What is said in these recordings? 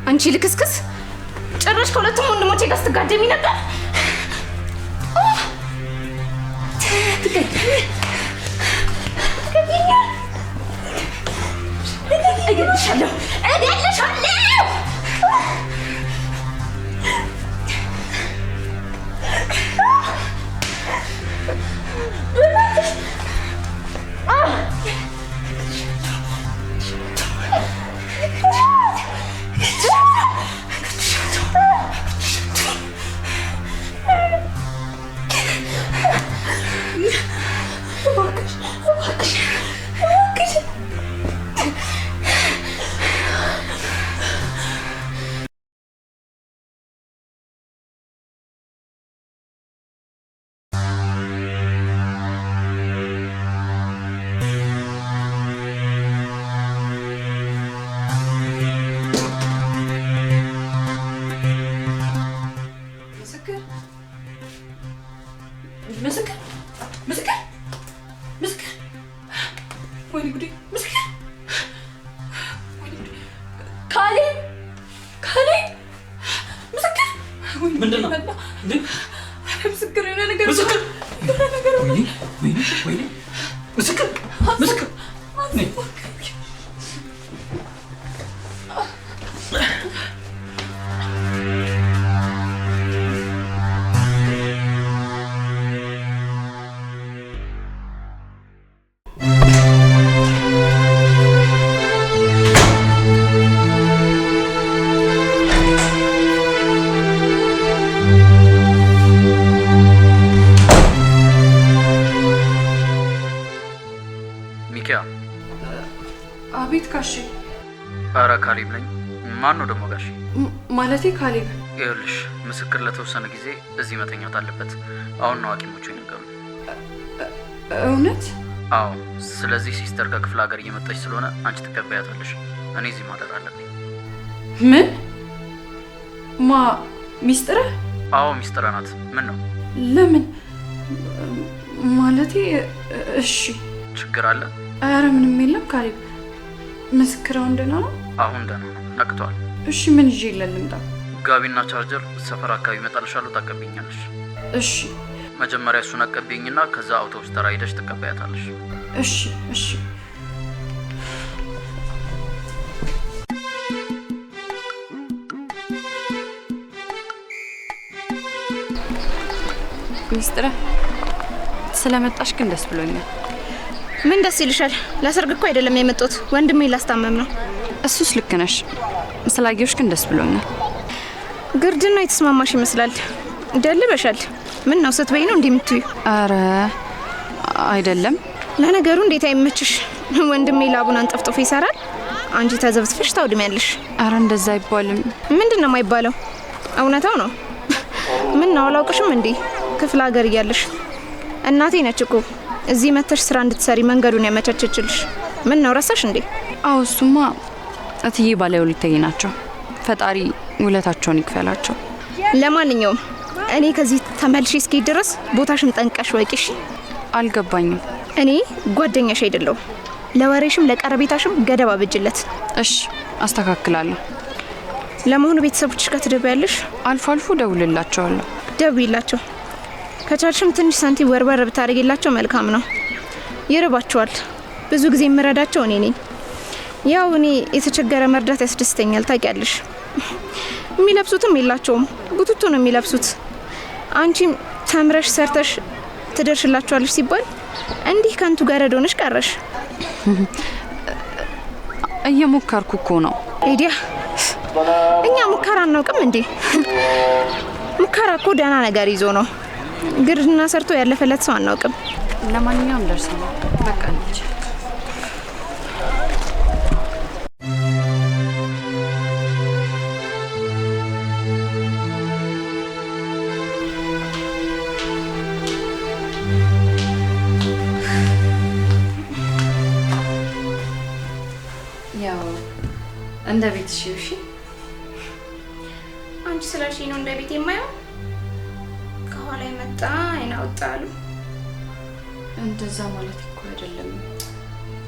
አንቺ ልክስክስ ጭራሽ ከሁለቱም ወንድሞቼ ጋር ስትጋደሚ ነበር። እገልሻለሁ። አቤት ጋሼ። ኧረ ካሌብ ነኝ። ማን ነው ደግሞ ጋሼ? ማለቴ ካሌብ። ይኸውልሽ ምስክር ለተወሰነ ጊዜ እዚህ መተኛት አለበት። አሁን ነው ሐኪሞቹ የነገሩኝ። እውነት? አዎ። ስለዚህ ሲስተር ከክፍለ ሀገር እየመጣች ስለሆነ አንቺ ትቀበያታለሽ። እኔ እዚህ ማደር አለብኝ። ምን? ሚስጥረ? አዎ ሚስጥረ ናት። ምን ነው? ለምን? ማለቴ እሺ። ችግር አለ? ኧረ ምንም የለም ካሌብ። ምስክራውን ደህና ነው? አሁን ደህና ነው፣ ነቅቷል። እሺ ምን ይዤ ልምጣ? ጋቢና ቻርጀር ሰፈር አካባቢ እመጣልሻለሁ፣ ታቀብኛለሽ። እሺ። መጀመሪያ እሱን አቀብኝና ከዛ አውቶቡስ ተራ ሄደሽ ትቀበያታለሽ። እሺ እሺ። ሚስጥረ ስለመጣሽ ግን ደስ ብሎኛል። ምን ደስ ይልሻል? ለሰርግ እኮ አይደለም የመጣሁት፣ ወንድሜ ላስታመም ነው። እሱስ ልክ ነሽ። ስላየሁሽ ግን ደስ ብሎኛል። ግርድና የተስማማሽ ይመስላል። ደልበሻል። ምን ነው ስትበይ ነው እንዲህ የምትዩ? አረ አይደለም። ለነገሩ እንዴት አይመችሽ? ወንድሜ ላቡን አንጠፍጥፎ ይሰራል፣ አንቺ ተዘብዝፈሽ ታውድሚያለሽ። አረ እንደዛ አይባልም። ምንድን ነው የማይባለው? እውነታው ነው። ምን ነው አላውቅሽም እንዴ? ክፍለ ሀገር እያለሽ እናቴ ነች እኮ እዚህ መተሽ ስራ እንድትሰሪ መንገዱን ያመቻቸችልሽ። ምን ነው ረሳሽ እንዴ? አዎ እሱማ እትዬ ባለውለታዬ ናቸው። ፈጣሪ ውለታቸውን ይክፈላቸው። ለማንኛውም እኔ ከዚህ ተመልሼ እስኪ ድረስ ቦታሽን ጠንቀሽ ወቂሽ። አልገባኝም። እኔ ጓደኛሽ አይደለሁም። ለወሬሽም ለቀረቤታሽም ገደብ አብጅለት። እሺ አስተካክላለሁ። ለመሆኑ ቤተሰቦችሽ ጋር ትደውያለሽ? አልፎ አልፎ ደውልላቸዋለሁ። ደውይላቸው። ከቻልሽም ትንሽ ሳንቲም ወርወር ብታደርጊላቸው መልካም ነው። ይርባቸዋል። ብዙ ጊዜ የምረዳቸው እኔ ነኝ። ያው እኔ የተቸገረ መርዳት ያስደስተኛል ታውቂያለሽ። የሚለብሱትም የላቸውም፣ ቡቱቱ ነው የሚለብሱት። አንቺም ተምረሽ ሰርተሽ ትደርሽላቸዋለሽ ሲባል እንዲህ ከንቱ ገረድ ሆነሽ ቀረሽ። እየሞከርኩ እኮ ነው። ሄዲያ እኛ ሙከራ አናውቅም እንዴ? ሙከራ እኮ ደህና ነገር ይዞ ነው። ግርድና ሰርቶ ያለፈለት ሰው አናውቅም። ለማንኛውም ደርሰናል። በቃ ነች። ያው እንደ ቤትሽ እሺ። አንቺ ስለሽ ነው እንደ ቤት የማየው። ከኋላ መጣ አይናውጣሉ። እንደዛ ማለት እኮ አይደለም።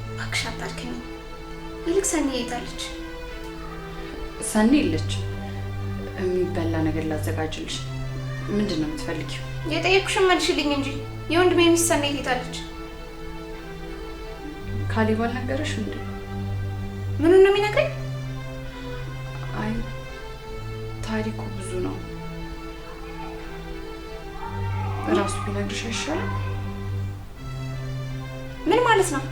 እባክሽ አታርክኝ። ይልቅ ሰኒ የታለች? ሰኒ ልጅ የሚበላ ነገር ላዘጋጅልሽ። ምንድነው የምትፈልጊው? የጠየቅኩሽን መልሽልኝ እንጂ የወንድሜ ሚስት ሰናይት የታለች? ካሌብ አልነገረሽ እንዴ? ምኑን ነው የሚነግረኝ? አይ ታሪኩ ብዙ ነው። ራሱ ቢነግርሽ አይሻልም? ምን ማለት ነው?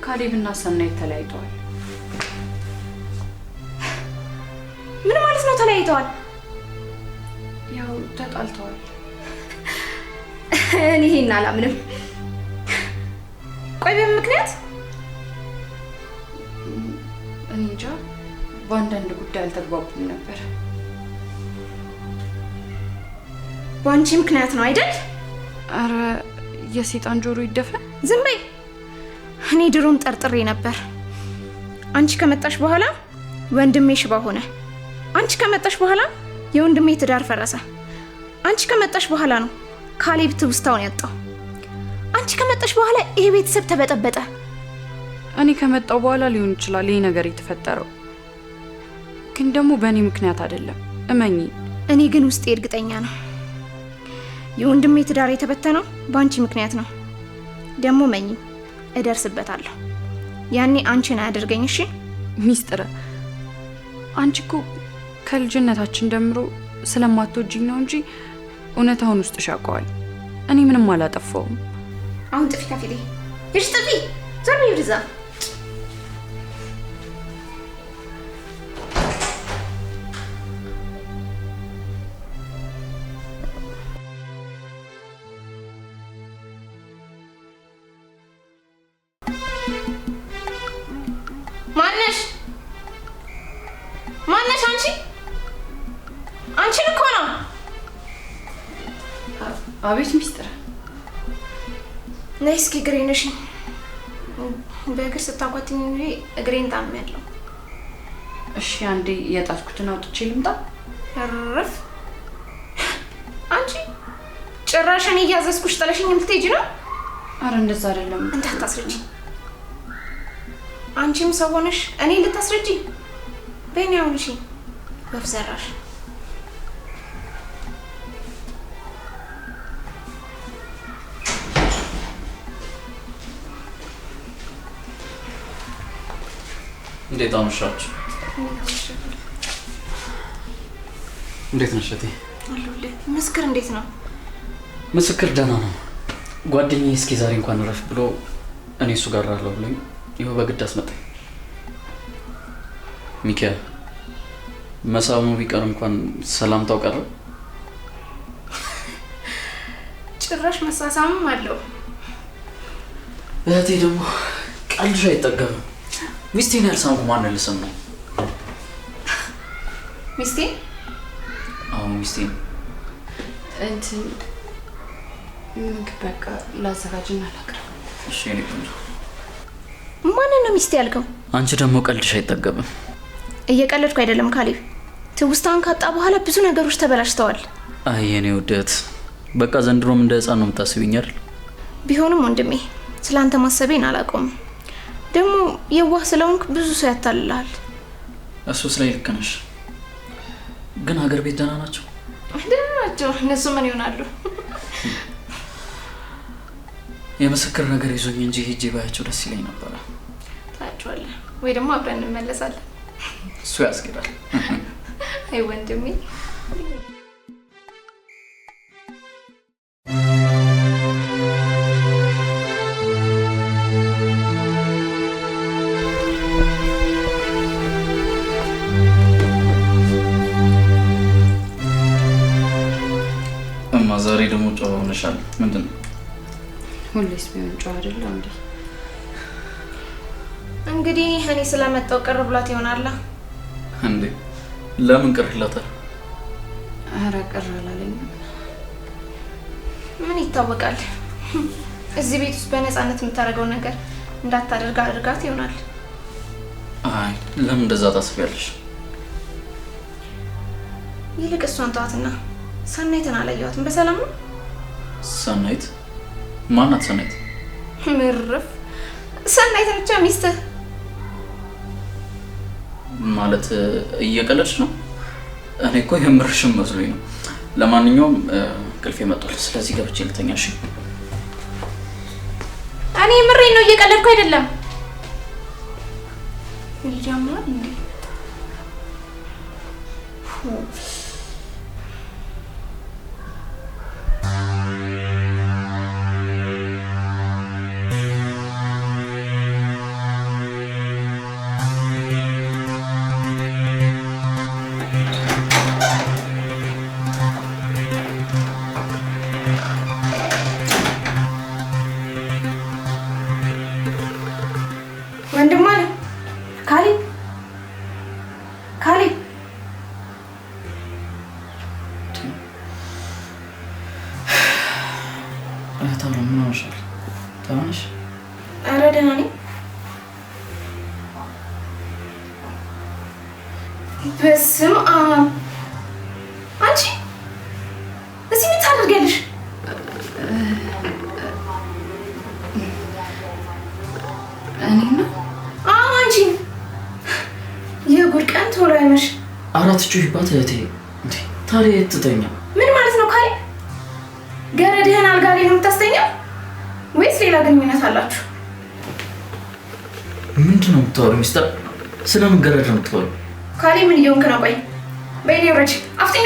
ካሌብና ሰናይት ተለያይተዋል። ምን ማለት ነው ተለያይተዋል? ያው ተጣልተዋል። እኔ ይሄን አላምንም። ቆይ በምን ምክንያት? እኔ እንጃ፣ በአንዳንድ ጉዳይ አልተግባቡም ነበር። በአንቺ ምክንያት ነው አይደል? አረ የሴጣን ጆሮ ይደፈን። ዝም በይ። እኔ ድሮም ጠርጥሬ ነበር። አንቺ ከመጣሽ በኋላ ወንድሜ ሽባ ሆነ። አንቺ ከመጣሽ በኋላ የወንድሜ ትዳር ፈረሰ። አንቺ ከመጣሽ በኋላ ነው ካሌብ ትውስታውን ያጣው። አንቺ ከመጣሽ በኋላ ይሄ ቤተሰብ ተበጠበጠ። እኔ ከመጣው በኋላ ሊሆን ይችላል ይሄ ነገር የተፈጠረው፣ ግን ደግሞ በእኔ ምክንያት አይደለም፣ እመኚ። እኔ ግን ውስጤ እርግጠኛ ነው የወንድሜ ትዳር የተበተነው በአንቺ ምክንያት ነው። ደግሞ መኝ እደርስበታለሁ። ያኔ አንቺን አያደርገኝ። እሺ ሚስጥር፣ አንቺ እኮ ከልጅነታችን ጀምሮ ስለማትወጂኝ ነው እንጂ እውነታውን ውስጥሽ ያውቀዋል። እኔ ምንም አላጠፋውም። አሁን ጥፊ ከፊቴ ሂጂ፣ ጥፊ። ዞር በይ ወደዛ። ማነሽ አንቺ? አንቺን እኮ ነው። አቤት ሚስጥር። ነይ እስኪ እግሬን እሺ። በእግር ስታጓትኝ እንጂ እግሬን ታምያለሁ። እሺ አንዴ የጣልኩትን አውጥቼ ልምጣ። እረፍ። አንቺ ጭራሽን እያዘዝኩሽ ጥለሽኝ ልትሄጂ ነው? አረ እንደዛ አይደለም። እንዳታስረጂ። አንቺም ሰው ሆነሽ እኔ ልታስረጂ? በእኔ አሁን እሺ ወፍ ዘራሽ። እንዴት አመሻችሁ? እንዴት ነሽ እቴ? አለሁልህ። ምስክር እንዴት ነው? ምስክር ደህና ነው። ጓደኛዬ እስኪ ዛሬ እንኳን እረፍ ብሎ እኔ እሱ ጋር አለሁ ብሎኝ ይኸው በግድ አስመጣኝ። ሚኪያ መሳሙ ቢቀር እንኳን ሰላምታው ቀረ። ጭራሽ መሳሳምም አለው። እህቴ ደግሞ ቀልድሽ አይጠገብም። ሚስቴን ያልሳምኩ ማንን ልስም ነው? ሚስቴ? አዎ ሚስቴን። እንትን ምግብ በቃ ላዘጋጅና ላቅርብ። እሺ እኔ ቆንጆ። ማንን ነው ሚስቴ ያልከው? አንቺ ደግሞ ቀልድሽ አይጠገብም። እየቀለድኩ አይደለም ካሌብ። ትውስታን ካጣ በኋላ ብዙ ነገሮች ተበላሽተዋል። አይ የኔ ውደት፣ በቃ ዘንድሮም እንደ ህፃን ነው የምታስቢኝ አይደል? ቢሆንም ወንድሜ ስላንተ ማሰቤን አላቆም። ደግሞ የዋህ ስለሆንክ ብዙ ሰው ያታልልሃል። እሱ ላይ ልክ ነሽ። ግን ሀገር ቤት ደህና ናቸው? ደህና ናቸው። እነሱ ምን ይሆናሉ? የምስክር ነገር ይዞኝ እንጂ ሄጄ ባያቸው ደስ ይለኝ ነበረ። ታያቸዋለህ ወይ ደግሞ አብረን እንመለሳለን። እሱ ያስገዳል። አይ ወንድሜ። እማ ዛሬ ደግሞ ጨዋ ሆነሻል። ምንድን ነው? ሁሌስ ቢሆን ጨዋ አይደለ እንዴ? እንግዲህ እኔ ስለመጣው ቅር ብሏት ይሆናል። እንዴ ለምን ቅር ይላታል? ኧረ ቅር አላለኝም። ምን ይታወቃል? እዚህ ቤት ውስጥ በነፃነት የምታደርገው ነገር እንዳታደርግ አድርጋት ይሆናል። አይ ለምን እንደዛ ታስቢያለሽ? ይልቅ እሷን ተዋትና ሰናይትን አላየኋትም። በሰላም ነው? ሰናይት? ማናት ሰናይት? ምርፍ ሰናይት ብቻ ሚስትህ ማለት እየቀለድሽ ነው? እኔ እኮ የምርሽም መስሎኝ ነው። ለማንኛውም እንቅልፌ መጥቷል። ስለዚህ ገብቼ ልተኛ። እሺ? እኔ የምሬን ነው፣ እየቀለድኩ አይደለም። ይጃማል እንዴ? ወንድም አለ ካሌብ ታዲያ ምን ሆነሻል? ተማንሽ? ኧረ ደህና ነኝ። በስመ አብ! አንቺ እዚህ ምን ታደርጊያለሽ? እኔና አንቺ የጉድ ቀን ቶሎ አይመሽ። አራት ጩሂባት እህቴ። እንዴ ታዲያ የት ትተኛ? ምን ማለት ነው ካሌብ? ገረድህን አልጋ ላይ ነው የምታስተኛው ወይስ ሌላ ግንኙነት አላችሁ? ምንድን ነው የምታወሪው? ሚስተር ስለምን ገረድ ነው የምታወሪው? ካሌብ ምን እየሆንክ ነው? ቆይ በይኔ ወረጅ። አፍጥኛ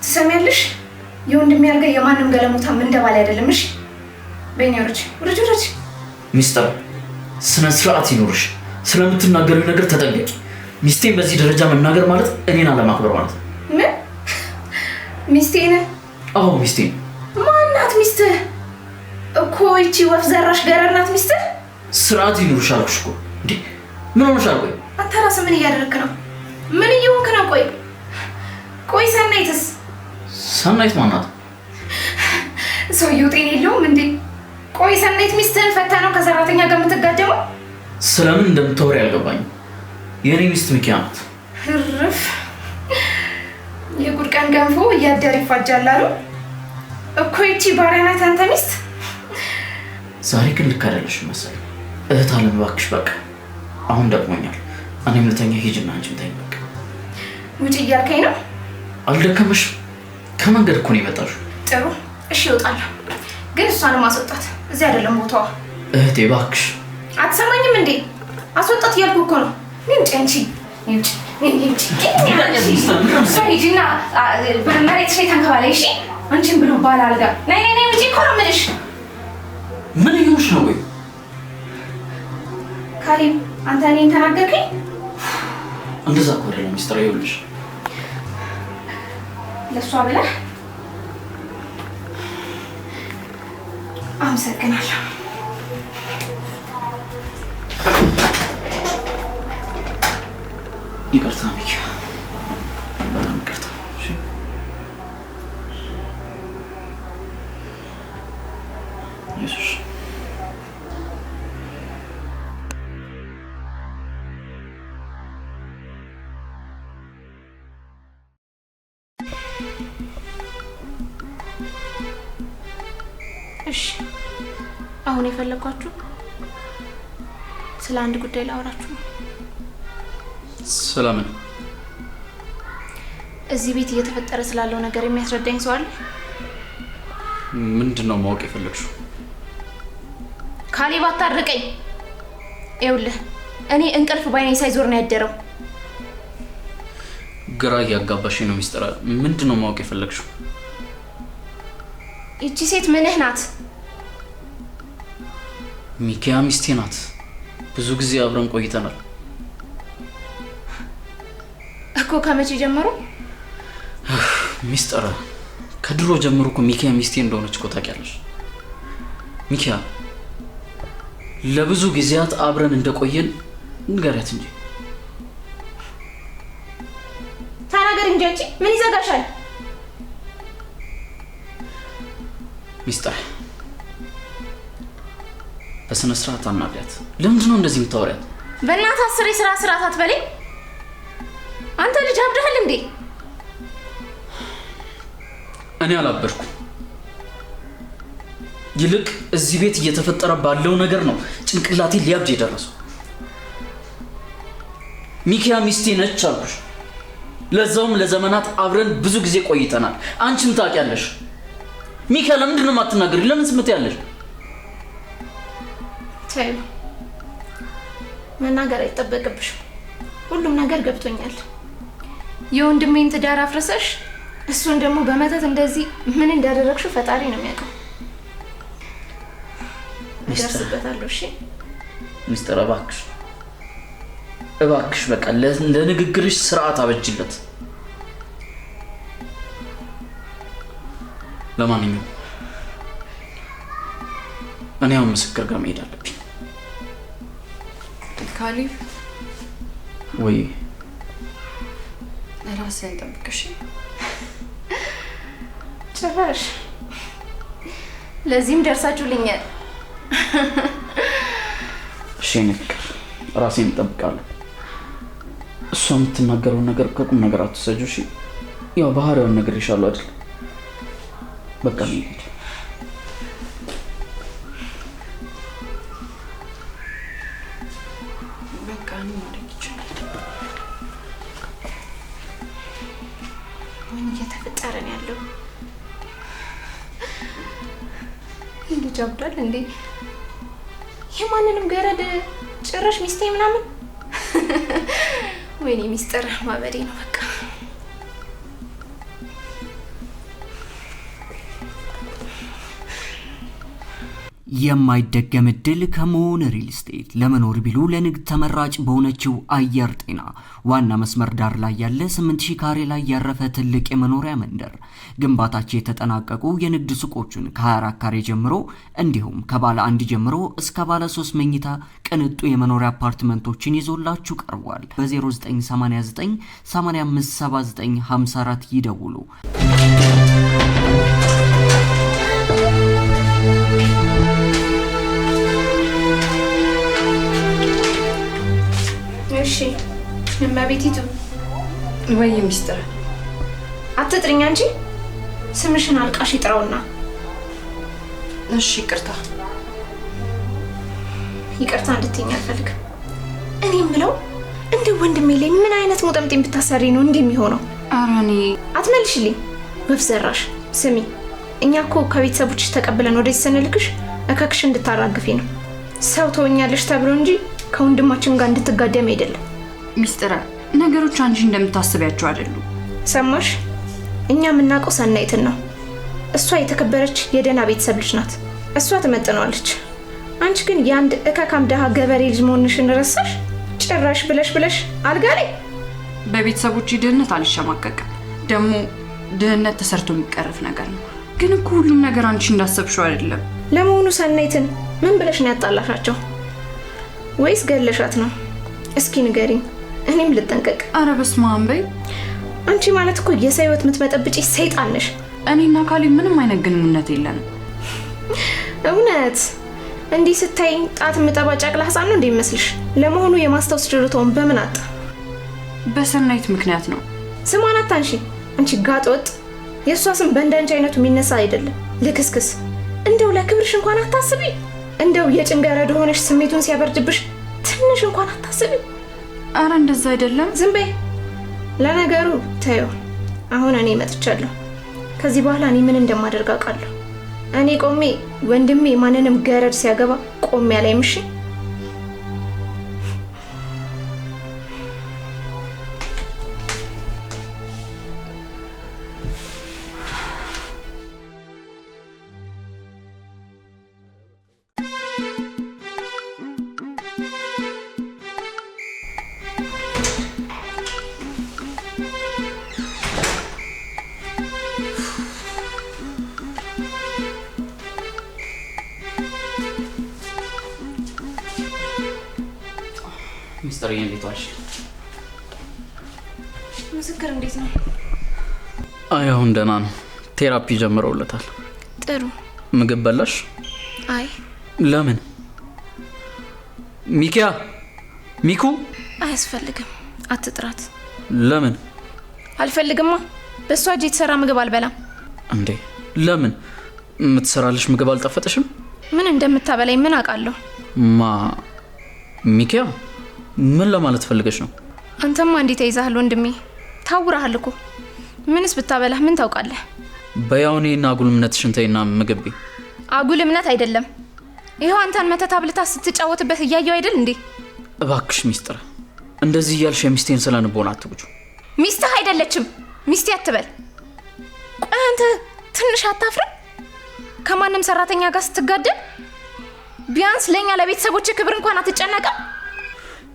ትሰሚያለሽ? የወንድሜ አልጋ የማንም ገለሞታ ምን እንደባለ አይደለም። እሺ በይኔ ወረጅ። ሚስተር ስነ ስርዓት ይኖርሽ። ስለምትናገሪው ነገር ተጠንቀቂ። ሚስቴን በዚህ ደረጃ መናገር ማለት እኔን አለማክበር ማለት ነው። ምን ሚስቴን? አዎ ሚስቴን። ማናት ሚስትህ? እኮ ይቺ ወፍ ዘራሽ ገረድ ናት ሚስትህ። ስርዓት ይኖርሽ አልኩሽ እኮ። እንዴ ምን ሆነሻል? ቆይ አንተ ራስህ ምን እያደረግክ ነው? ምን እየሆንክ ነው? ቆይ ሰናይትስ? ሰናይት ማናት? ሰውየው ጤና የለውም እንዴ? ቆይ ሰናይት ሚስትህን ፈታ ነው ከሰራተኛ ጋር የምትጋደመው? ስለምን እንደምታወሪ አልገባኝም። የኔ ሚስት ሚኪያ ናት። እርፍ! የጉድ ቀን ገንፎ እያደር ይፋጃል አሉ እኮ። ይቺ ባሪያ ናት አንተ ሚስት። ዛሬ ግን ልክ አይደለሽም መሰለኝ። እህት አለም እባክሽ በቃ አሁን ደክሞኛል። እኔም ልተኛ። ሂጂና አንቺም ተኝ በቃ። ውጭ እያልከኝ ነው? አልደከመሽም? ከመንገድ እኮ ነው የመጣሽው። ጥሩ እሺ እወጣለሁ፣ ግን እሷንም ማስወጣት እዚህ አይደለም ቦታዋ። እህቴ እባክሽ። አትሰማኝም እንዴ? አስወጣት እያልኩ እኮ ነው። ንጭ ሂጂና መሬትሽ ላይ ተንከባለይ። እሺ አንቺን ብሎ ባል አልጋ ነይ ውጪ እኮ ነው የምልሽ። ምን እየሆንሽ ነው? ወይ ካሌብ አንተ እኔን ተናገርከኝ? እንደዛ እኮ አይደለም ሚስትር። ይኸውልሽ ለእሷ ብለህ አመሰግናለሁ። ይቅርታ ሚኪ፣ በጣም ይቅርታ። ኢየሱስ እሺ አሁን የፈለኳችሁ ስለ አንድ ጉዳይ ላወራችሁ ነው። ስለምን? እዚህ ቤት እየተፈጠረ ስላለው ነገር የሚያስረዳኝ ሰው አለ? ምንድን ነው ማወቅ የፈለግሽው? ካሌብ አታርቀኝ። ይኸውልህ እኔ እንቅልፍ ባይኔ ሳይዞር ነው ያደረው። ግራ እያጋባሽኝ ነው ሚስጥር። ምንድን ነው ማወቅ የፈለግሽው? ይቺ ሴት ምንህ ናት? ሚኪያ ሚስቴ ናት። ብዙ ጊዜ አብረን ቆይተናል እኮ። ከመቼ ጀምሮ? ሚስጥር ከድሮ ጀምሮ እኮ ሚኪያ ሚስቴ እንደሆነች እኮ ታውቂያለሽ። ሚኪያ ለብዙ ጊዜያት አብረን እንደቆየን ንገሪያት እንጂ። ተናገር እንጂ አንቺ ምን ይዘጋሻል? ሚስጥር በስነ ስርዓት አናግሪያት። ለምንድን ነው እንደዚህ የምታወሪያት? በእናትህ አስሬ ስርዓት አትበለኝ። አንተ ልጅ አብደሃል እንዴ? እኔ አላበድኩም። ይልቅ እዚህ ቤት እየተፈጠረ ባለው ነገር ነው ጭንቅላቴ ሊያብድ የደረሰው። ሚኪያ ሚስቴ ነች አልኩሽ። ለዛውም ለዘመናት አብረን ብዙ ጊዜ ቆይተናል። አንቺም ታውቂያለሽ። ሚኪያ ለምንድን ነው የማትናገሪው? ለምን ዝም ትያለሽ? ተይው፣ መናገር አይጠበቅብሽም። ሁሉም ነገር ገብቶኛል። የወንድሜን ትዳር አፍርሰሽ እሱን ደግሞ በመተት እንደዚህ ምን እንዳደረግሽው ፈጣሪ ነው የሚያውቀው። እደርስበታለሁ። እሺ ሚስተር፣ እባክሽ በቃ ለንግግርሽ ስርዓት አበጅለት። ለማንኛውም እኔ አሁን ምስክር ጋር መሄድ አለብኝ። ካሊብ ወይ ራስህን ጠብቅሽ። ጭራሽ ለዚህም ደርሳችሁልኛል። እሺ ንግግር ራሴን እጠብቃለሁ። እሷ የምትናገረውን ነገር ከቁም ነገር አትሰጂው። እሺ ያው ባህሪውን ነገር ይሻሉ አይደል? በቃ እንሂድ። በቃ ነው ማለት ይችላል። ምን እየተፈጠረ ነው ያለው? ልጅ አብዷል እንዴ? የማንንም ገረድ ጭራሽ ሚስቴ ምናምን። ወይኔ ሚስጥር ማበዴ ነው በቃ። የማይደገም እድል ከመሆን ሪል ስቴት ለመኖር ቢሉ ለንግድ ተመራጭ በሆነችው አየር ጤና ዋና መስመር ዳር ላይ ያለ 8000 ካሬ ላይ ያረፈ ትልቅ የመኖሪያ መንደር ግንባታቸው የተጠናቀቁ የንግድ ሱቆችን ከ24 ካሬ ጀምሮ እንዲሁም ከባለ 1 ጀምሮ እስከ ባለ 3 መኝታ ቅንጡ የመኖሪያ አፓርትመንቶችን ይዞላችሁ ቀርቧል። በ0989 8579 54 ይደውሉ። እሺ እመቤቲቱ። ወይ ሚስጥር አትጥሪኝ አንቺ። ስምሽን አልቃሽ ይጥራውና። እሺ ይቅርታ። ይቅርታ እንድትይኝ አልፈልግም። እኔ የምለው እንደ ወንድሜ ላይ ምን አይነት ሙጠምጤም ብታሰሪ ነው እንዲህ የሚሆነው? ኧረ እኔ አትመልሽልኝ ወፍ ዘራሽ። ስሚ እኛ እኮ ከቤተሰቦችሽ ተቀብለን ወደዚህ ስንልክሽ እከክሽ እንድታራግፊ ነው። ሰው ትሆኛለሽ ተብሎ እንጂ ከወንድማችን ጋር እንድትጋደም አይደለም። ሚስጥር ነገሮች አንቺ እንደምታስቢያቸው አይደሉም። ሰማሽ? እኛ የምናውቀው ሰናይትን ነው። እሷ የተከበረች የደህና ቤተሰብ ልጅ ናት። እሷ ትመጥነዋለች። አንቺ ግን የአንድ እካካም ደሃ ገበሬ ልጅ መሆንሽን ረሳሽ? ጭራሽ ብለሽ አልጋ ላይ። በቤተሰቦች ድህነት አልሸማቀቅም። ደግሞ ድህነት ተሰርቶ የሚቀረፍ ነገር ነው። ግን እኮ ሁሉም ነገር አንቺ እንዳሰብሽው አይደለም። ለመሆኑ ሰናይትን ምን ብለሽ ነው ያጣላሻቸው? ወይስ ገለሻት ነው? እስኪ ንገሪኝ፣ እኔም ልጠንቀቅ። አረ በስመ አብ በይ። አንቺ ማለት እኮ የሰው ህይወት የምትበጠብጪ ሰይጣን ነሽ። እኔና ካሌብ ምንም አይነት ግንኙነት የለንም። እውነት? እንዲህ ስታይ ጣት ምጠባ ጨቅላ ህፃን ነው እንደሚመስልሽ? ለመሆኑ የማስታወስ ችሎታውን በምን አጣ? በሰናይት ምክንያት ነው። ስሟን አታንሺ አንቺ ጋጥ ወጥ። የእሷ ስም በእንዳንቺ አይነቱ የሚነሳ አይደለም። ልክስክስ። እንደው ለክብርሽ እንኳን አታስቢ። እንደው የጭንገረድ ሆነሽ ስሜቱን ሲያበርድብሽ ትንሽ እንኳን አታስቢ። አረ እንደዛ አይደለም። ዝም በይ። ለነገሩ ተይው። አሁን እኔ መጥቻለሁ። ከዚህ በኋላ እኔ ምን እንደማደርግ አውቃለሁ። እኔ ቆሜ ወንድሜ ማንንም ገረድ ሲያገባ ቆሜ አላይም። እሺ? ሚስተር እንዴት ዋልሽ? ምስክር እንዴት ነው? አይ አሁን ደህና ነው። ቴራፒ ጀምረውለታል። ጥሩ። ምግብ በላሽ? አይ። ለምን? ሚኪያ ሚኩ አያስፈልግም። አትጥራት። ለምን? አልፈልግማ። በሷ እጅ የተሰራ ምግብ አልበላም። እንዴ ለምን? የምትሰራልሽ ምግብ አልጣፈጠሽም? ምን እንደምታበላኝ ምን አውቃለሁ? ማ ሚኪያ ምን ለማለት ፈልገሽ ነው? አንተማ እንዴት ተይዛሃል ወንድሜ? ታውራሃል እኮ። ምንስ ብታበላህ ምን ታውቃለህ? በያውኔና አጉል እምነትሽን ተይና ምግብ። አጉል እምነት አይደለም። ይኸው አንተን መተት አብልታ ስትጫወትበት እያየው አይደል እንዴ? እባክሽ ሚስጥር፣ እንደዚህ እያልሽ የሚስቴን ስለንቦና አትጉጁ። ሚስትህ አይደለችም። ሚስቴ አትበል። ቆይ አንተ ትንሽ አታፍርም? ከማንም ሰራተኛ ጋር ስትጋደል ቢያንስ ለኛ ለቤተሰቦች ክብር እንኳን አትጨነቅም?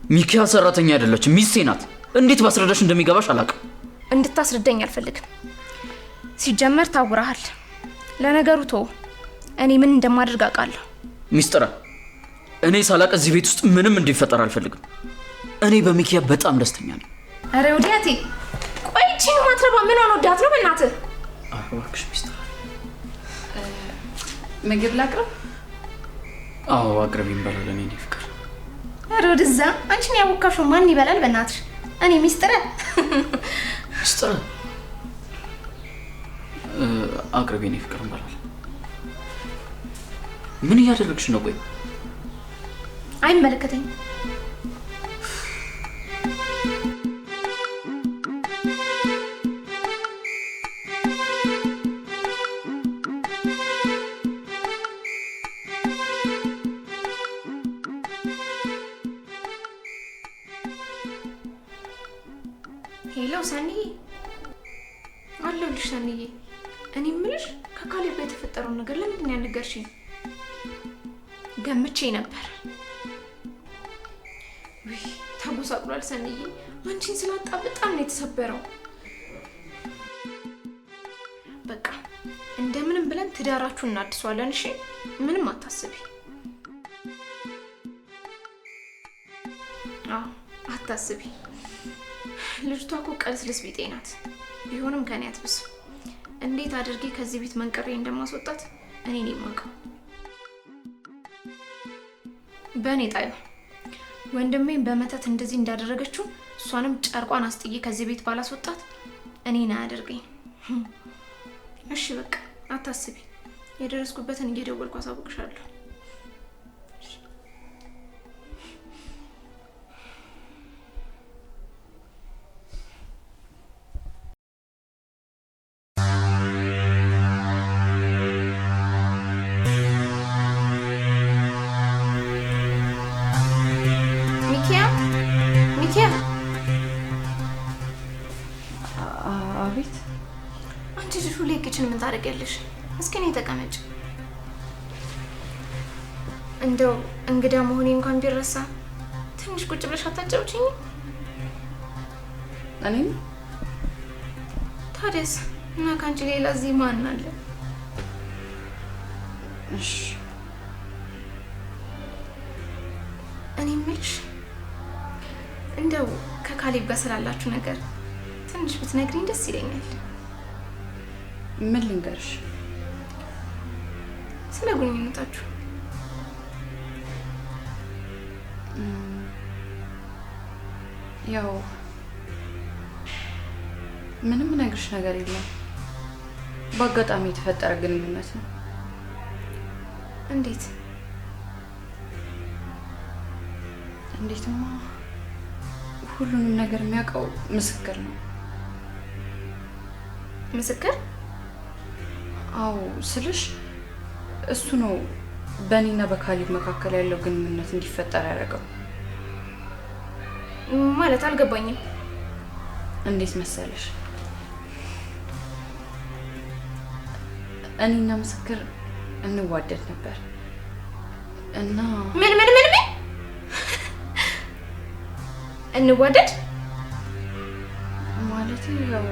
ሚኪያ ሰራተኛ አይደለችም፣ ሚስቴ ናት። እንዴት ባስረዳሽ እንደሚገባሽ አላውቅም። እንድታስረዳኝ አልፈልግም። ሲጀመር ታውራሃል። ለነገሩ ተው፣ እኔ ምን እንደማደርግ አውቃለሁ። ሚስጥር፣ እኔ ሳላቅ እዚህ ቤት ውስጥ ምንም እንዲፈጠር አልፈልግም። እኔ በሚኪያ በጣም ደስተኛ ነኝ። አረ ወዲያቴ፣ ቆይ እቺን ማትረባ ምን ሆነ ወዳት ነው በእናትህ? እባክሽ ሚስጥር። ምግብ ላቅርብ? አዎ አቅርቢ እንበላለን የኔ ፍቅር። አረ ወደዛ፣ አንቺን ያወካሽው ማን ይበላል በእናትሽ? እኔ ሚስጥር ሚስጥር አቅርቢ የኔ ፍቅር እንበላለን። ምን እያደረግሽ ነው? ቆይ አይመለከተኝም። ሄሎ ሰኒዬ፣ አለሁልሽ ሰኒዬ። እኔ የምልሽ ከካሌብ ጋር የተፈጠረውን ነገር ለምንድን ነው ያልነገርሽኝ? ገምቼ ነበር። ውይ ተጎሳቅሏል ሰኒዬ። አንቺን ስላጣ በጣም ነው የተሰበረው። በቃ እንደምንም ብለን ትዳራችሁን እናድሷለን። እሺ ምንም አታስቢ። አዎ አታስቢ። ልጅቷ እኮ ቀልስልስ ቢጤ ናት። ቢሆንም ከኔ አትብስ። እንዴት አድርጌ ከዚህ ቤት መንቀሬ እንደማስወጣት እኔ ነኝ የማውቀው። በእኔ ጣዩ ወንድሜን በመተት እንደዚህ እንዳደረገችው እሷንም ጨርቋን አስጥዬ ከዚህ ቤት ባላስወጣት እኔን አያደርገኝ። እሺ በቃ አታስቢ። የደረስኩበትን እየደወልኩ አሳውቅሻለሁ። አቤት። አንቺ ልጅ ሁሌ ኪችን ምን ታደርጊያለሽ? እስኪ ነይ ተቀመጭ። እንደው እንግዳ መሆኔ እንኳን ቢረሳ ትንሽ ቁጭ ብለሽ አታጫውችኝ? እኔም ታዲያስ እና ካንቺ ሌላ እዚህ ማን አለ? እሺ እኔ የምልሽ እንደው ከካሌብ ጋር ስላላችሁ ነገር ትንሽ ብትነግሪኝ ደስ ይለኛል። ምን ልንገርሽ? ስለ ግንኙነታችሁ። ያው ምንም ነግርሽ ነገር የለም። በአጋጣሚ የተፈጠረ ግንኙነት ነው። እንዴት? እንዴትማ ሁሉንም ነገር የሚያውቀው ምስክር ነው። ምስክር? አዎ ስልሽ እሱ ነው በእኔና በካሌብ መካከል ያለው ግንኙነት እንዲፈጠር ያደረገው። ማለት አልገባኝም። እንዴት መሰለሽ? እኔና ምስክር እንዋደድ ነበር እና ምን እንዋደድ ማለት ያው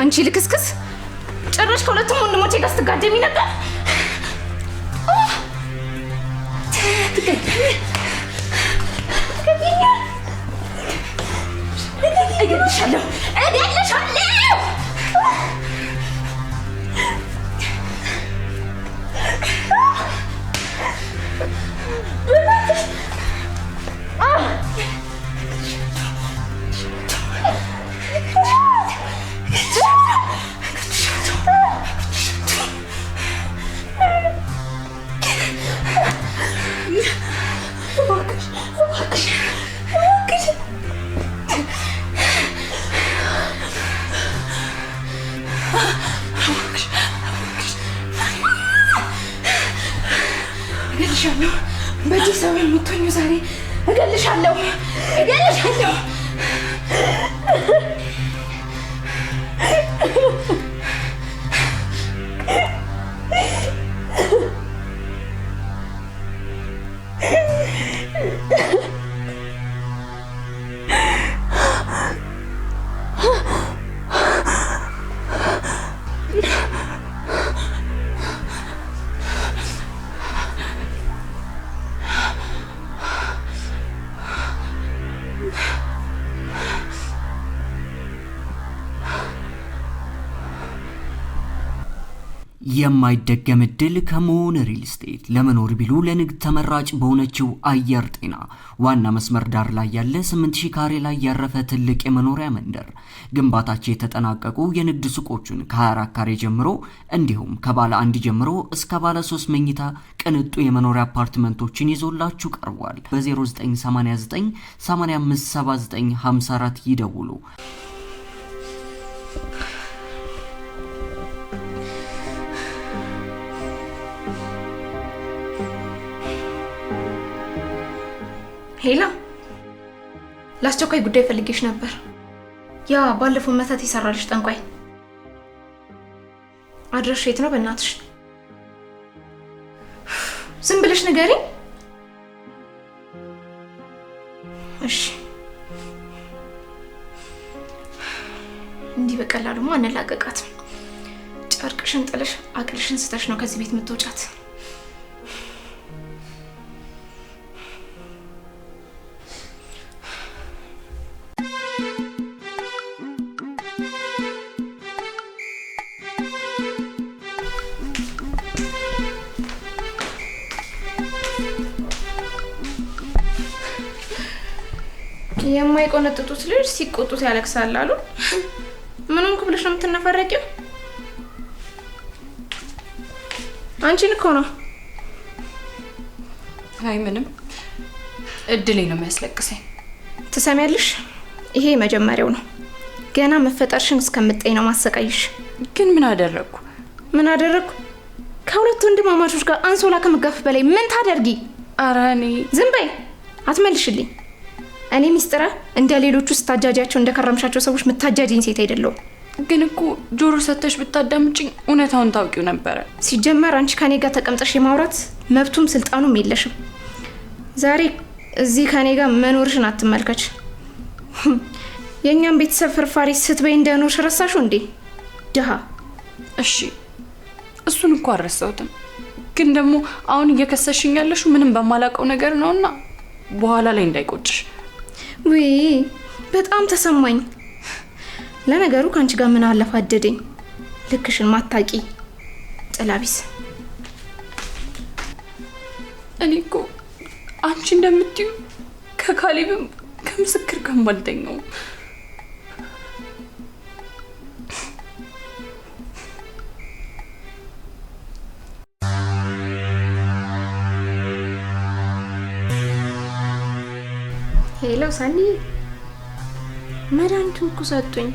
አንቺ ልክስክስ ጭራሽ ከሁለቱም ወንድሞቼ ጋር ስትጋደሚ ነበር። እገልሻለሁ። እገልሻለሁ። የማይደገም እድል ከመሆን ሪል ስቴት ለመኖር ቢሉ ለንግድ ተመራጭ በሆነችው አየር ጤና ዋና መስመር ዳር ላይ ያለ 8000 ካሬ ላይ ያረፈ ትልቅ የመኖሪያ መንደር ግንባታቸው የተጠናቀቁ የንግድ ሱቆችን ከ24 ካሬ ጀምሮ እንዲሁም ከባለ 1 ጀምሮ እስከ ባለ 3 መኝታ ቅንጡ የመኖሪያ አፓርትመንቶችን ይዞላችሁ ቀርቧል። በ0989 857954 ይደውሉ። ሄላ ለአስቸኳይ ጉዳይ ፈልጌሽ ነበር። ያ ባለፈው መተት ይሰራልሽ ጠንቋይ አድራሽ የት ነው? በእናትሽ ዝም ብለሽ ንገሪኝ እሺ? እንዲህ በቀላሉማ አንላቀቃትም። ጨርቅሽን ጥለሽ አቅልሽን ስተሽ ነው ከዚህ ቤት የምትወጫት። የማይቆነጥጡት ልጅ ሲቆጡት ያለቅሳል አሉ። ምንም ብለሽ ነው የምትነፈረቂው? አንቺን እኮ ነው። አይ ምንም፣ እድሌ ነው የሚያስለቅሰኝ። ትሰሚያለሽ? ይሄ መጀመሪያው ነው። ገና መፈጠርሽን እስከምጠይ ነው ማሰቃይሽ። ግን ምን አደረኩ? ምን አደረኩ? ከሁለት ወንድማማቾች ጋር አንሶላ ከመጋፈፍ በላይ ምን ታደርጊ? ኧረ እኔ ዝም በይ፣ አትመልሽልኝ። እኔ ሚስጥራ እንደ ሌሎቹ ስታጃጃቸው እንደከረምሻቸው ሰዎች መታጃጂኝ ሴት አይደለሁም። ግን እኮ ጆሮ ሰተሽ ብታዳምጪኝ እውነታውን ታውቂው ነበረ። ሲጀመር አንቺ ከኔ ጋር ተቀምጠሽ የማውራት መብቱም ስልጣኑም የለሽም። ዛሬ እዚህ ከኔ ጋር መኖርሽን አትመልከች። የኛም ቤተሰብ ፍርፋሪ ስትበይ እንደኖርሽ ረሳሽው እንዴ ድሃ? እሺ እሱን እኮ አልረሳሁትም። ግን ደግሞ አሁን እየከሰሽኝ ያለሽው ምንም በማላውቀው ነገር ነውና በኋላ ላይ እንዳይቆጭሽ። ወይ በጣም ተሰማኝ። ለነገሩ ካንቺ ጋር ምን አለፋደደኝ? ልክሽን ማታቂ ጥላቢስ። እኔ እኮ አንቺ እንደምትዩ ከካሌብም ከምስክር ጋር ማልተኛው። ሄሎ ሳኒ፣ መድኃኒቱን እኮ ሰጡኝ።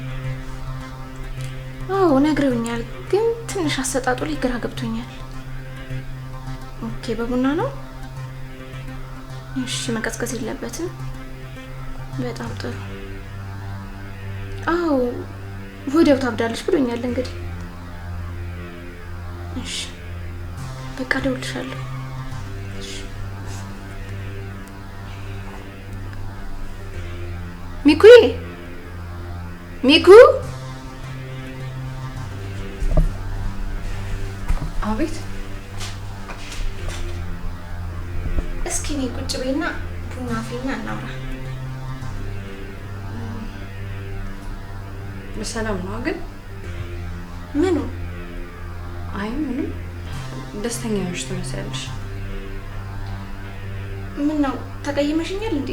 አዎ ነግረውኛል፣ ግን ትንሽ አሰጣጡ ላይ ግራ ገብቶኛል። ኦኬ በቡና ነው? እሺ መቀዝቀዝ የለበትም። በጣም ጥሩ። አዎ ወዲያው ታብዳለች ብሎኛል። እንግዲህ እሺ በቃ እደውልልሻለሁ። ሚኩዬ፣ ሚኩ። አቤት። እስኪ እኔ ቁጭ በይና ቡና አፍይና እናውራ። በሰላም ነው ግን? ምኑ? አይ ምንም። ደስተኛ ነሽ ትመስያለሽ። ምን ነው ተቀይመሽኛል እንዴ?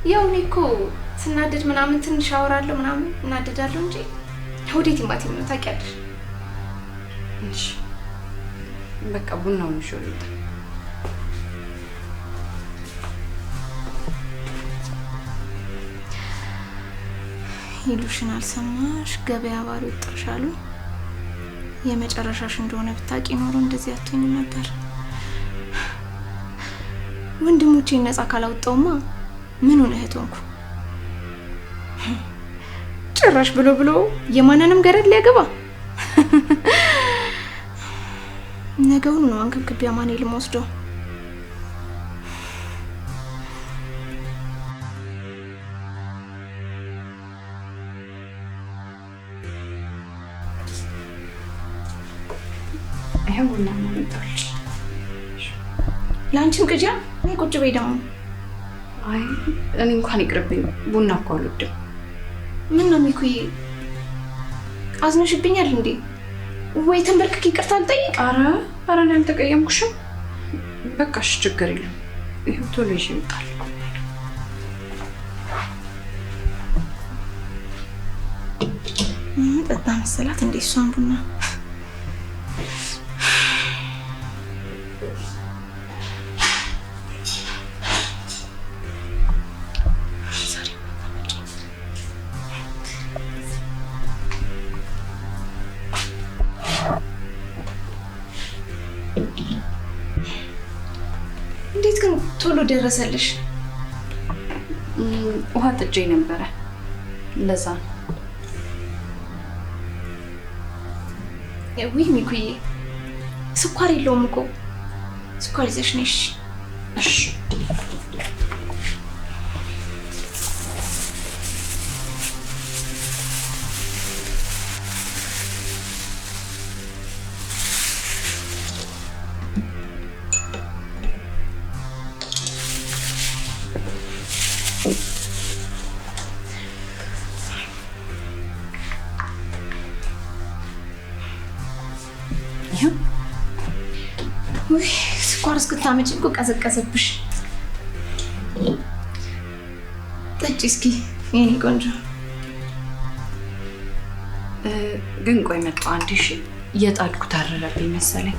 ያው እኔ እኮ ስናደድ ምናምን ትንሽ አወራለሁ ምናምን እናደዳለሁ እንጂ ወዴት ቲማቲም ነው ታውቂያለሽ። እሺ በቃ ቡናውን ይሾልታ። ይሉሽን አልሰማሽ? ገበያ ባሉ ወጣሻሉ። የመጨረሻሽ እንደሆነ ብታቂ ኖሮ እንደዚህ አትሆኝም ነበር። ወንድሞቼ ነፃ ካላወጣውማ ምን ሆነ እህት ሆንኩ? ጭራሽ ብሎ የማንንም ገረድ ሊያገባ ነገውን ነው አንገብግቤ አማኑኤል ወስደው። አይሁንና ማንጣል ላንቺም ቅጃ እኔ ቁጭ በይ ደግሞ። አይ እኔ እንኳን ይቅርብኝ፣ ቡና እኮ አልወድም። ምን ነው ሚኩዬ አዝነሽብኛል እንዴ? ወይ ተንበርክክ ይቅርታ አልጠይቅ? ኧረ እኔ አልተቀየምኩሽም። በቃ እሺ ችግር የለም። ይኸው ቶሎ ይዤ እመጣለሁ። ጠጣ መሰላት እንዴ እሷን ቡና? እንዴት ግን ቶሎ ደረሰልሽ? ውሃ ጥጄ ነበረ ለዛ ነው። ውይ ሚኩዬ ስኳር የለውም እኮ። ስኳር ይዘሽ ነሽ? እሺ ውይ ስኳር እስክታመጪ እኮ ቀዘቀዘብሽ። ጠጪ እስኪ የኔ ቆንጆ። ግን ቆይ መጣሁ አንዴ። እሺ እየጣድኩ ታረረብኝ መሰለኝ።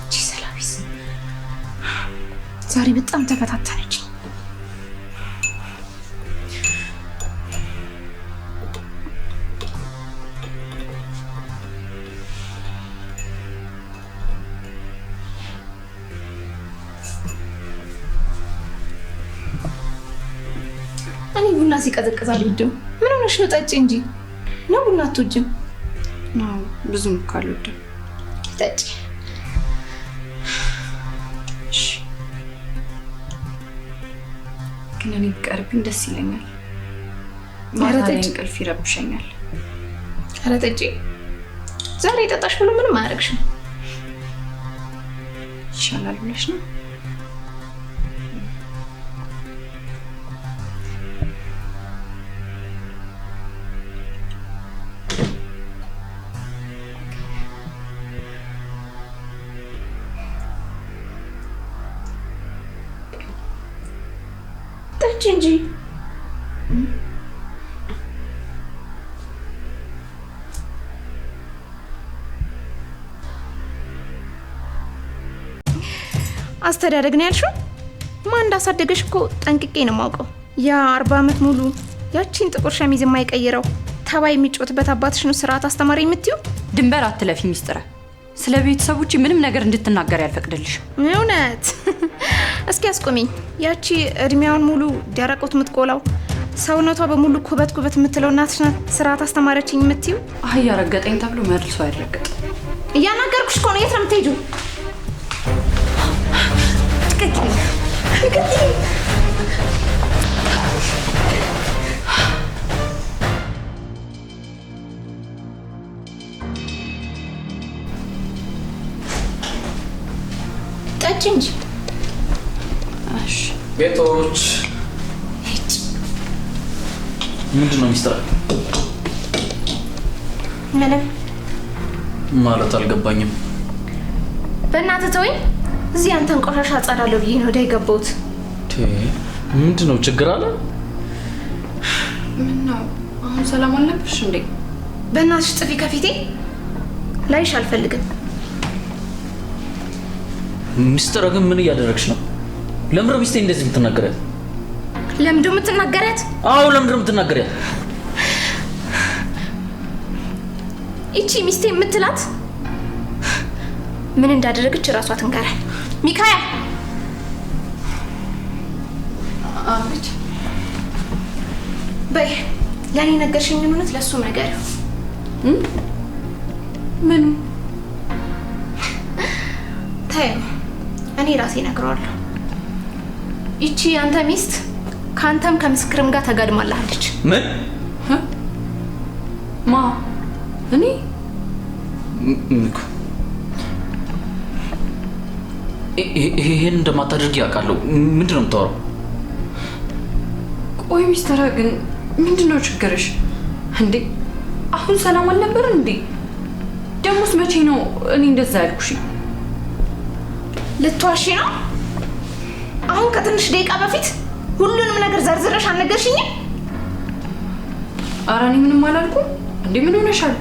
እቺ ሰላቢስ ዛሬ በጣም ተፈታተነች። እኔ ቡና ሲቀዘቅዝ አልወድም። ምን ሆነሽ ነው? ጠጪ እንጂ ነው ቡና አትወጂም? ነው ብዙም እኮ አልወድም። ጠጪ። እሺ ግን እኔ ብቀርብኝ ደስ ይለኛል። ማታ ላይ እንቅልፍ ይረብሸኛል። ኧረ ጠጪ። ዛሬ ጠጣሽ ብሎ ምንም አያደርግሽም። ይሻላል ብለሽ ነው? ጠጪ እንጂ። አስተዳደግ ነው ያልሽው? ማን እንዳሳደገሽ እኮ ጠንቅቄ ነው የማውቀው። ያ 40 ዓመት ሙሉ ያቺን ጥቁር ሸሚዝ የማይቀይረው ተባይ የሚጮትበት አባትሽ ነው ስርዓት አስተማሪ የምትዩ? ድንበር አትለፊ ሚስጥረ። ስለ ቤተሰቦች ምንም ነገር እንድትናገር ያልፈቅድልሽም። እውነት? እስኪ አስቆሚኝ። ያቺ እድሜያውን ሙሉ ደረቆት የምትቆላው ሰውነቷ በሙሉ ኩበት የምትለው እናትሽ ናት ስርዓት አስተማረችኝ የምትዩ? አህያ ረገጠኝ ተብሎ መልሶ አይረገጥ። እያናገርኩሽ እኮ ነው። የት ነው የምትሄጂው? ጠጪ እንጂ። እሺ ቤቶች ምንድን ነው ሚስጥር? ምንም ማለት አልገባኝም። በእናትህ ተወኝ። እዚህ አንተን ቆሻሻ አጸዳለሁ ብዬ ነው ወደ የገባሁት። ምንድን ነው ችግር አለ? ምን ነው አሁን ሰላም አልነበርሽ እንዴ? በእናትሽ ጥፊ ከፊቴ። ላይሽ አልፈልግም። ሚስጥር ግን ምን እያደረግሽ ነው? ለምንድን ነው ሚስቴ እንደዚህ የምትናገሪያት? ለምንድን ነው የምትናገሪያት? አዎ ለምንድን ነው የምትናገሪያት? ይቺ ሚስቴ የምትላት ምን እንዳደረገች እራሷ ትንገራል። ሚካኤል አቤት። በይ ለእኔ ነገርሽኝን እውነት ለእሱም ነገር ምን? ታዩ እኔ ራሴ እነግረዋለሁ። ይቺ አንተ ሚስት ከአንተም ከምስክርም ጋር ተጋድማለች። ምን? ማ? እኔ? ይሄን እንደማታደርጊ ያውቃለሁ። ምንድን ነው የምታወራው? ቆይ ሚስተር ግን ምንድን ነው ችግርሽ እንዴ? አሁን ሰላም አልነበር እንዴ? ደሞስ መቼ ነው እኔ እንደዛ ያልኩሽ? ልትዋሺ ነው? አሁን ከትንሽ ደቂቃ በፊት ሁሉንም ነገር ዘርዝረሽ አልነገርሽኝም? ኧረ እኔ ምንም አላልኩም። እንዴ ምን ሆነሻል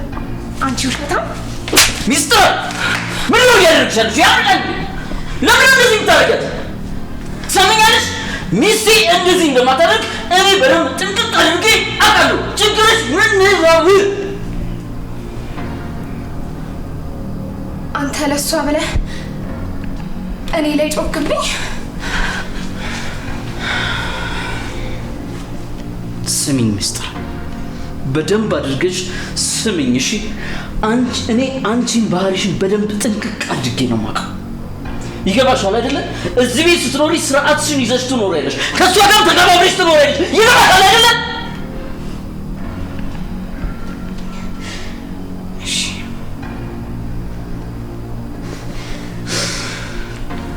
አንቺ ውሸታም! ሚስተር ምን ነው ያደርግሻለሽ? ያምጣል። ለምን እንደዚህ ታረጋት? ሰምኛለሽ? ሚስቴ እንደዚህ እንደማታደርግ እኔ በደንብ ጥንቅቅ አድርጌ አውቃለሁ። ችግርሽ ምን ነው? አንተ ለሷ ብለህ እኔ ላይ ጮክብኝ። ስሚኝ ሚስተር፣ በደንብ አድርገሽ ስሚኝ እሺ? እኔ አንቺን ባህሪሽን በደንብ ጥንቅቅ አድርጌ ነው የማውቀው። ይገባሻል አይደለ? እዚህ ቤት ስትኖሪ ስርዓትሽን ይዘሽ ትኖሪያለሽ፣ ከእሷ ጋር ተከባብረሽ ትኖሪያለሽ። ይገባሻል አይደለ?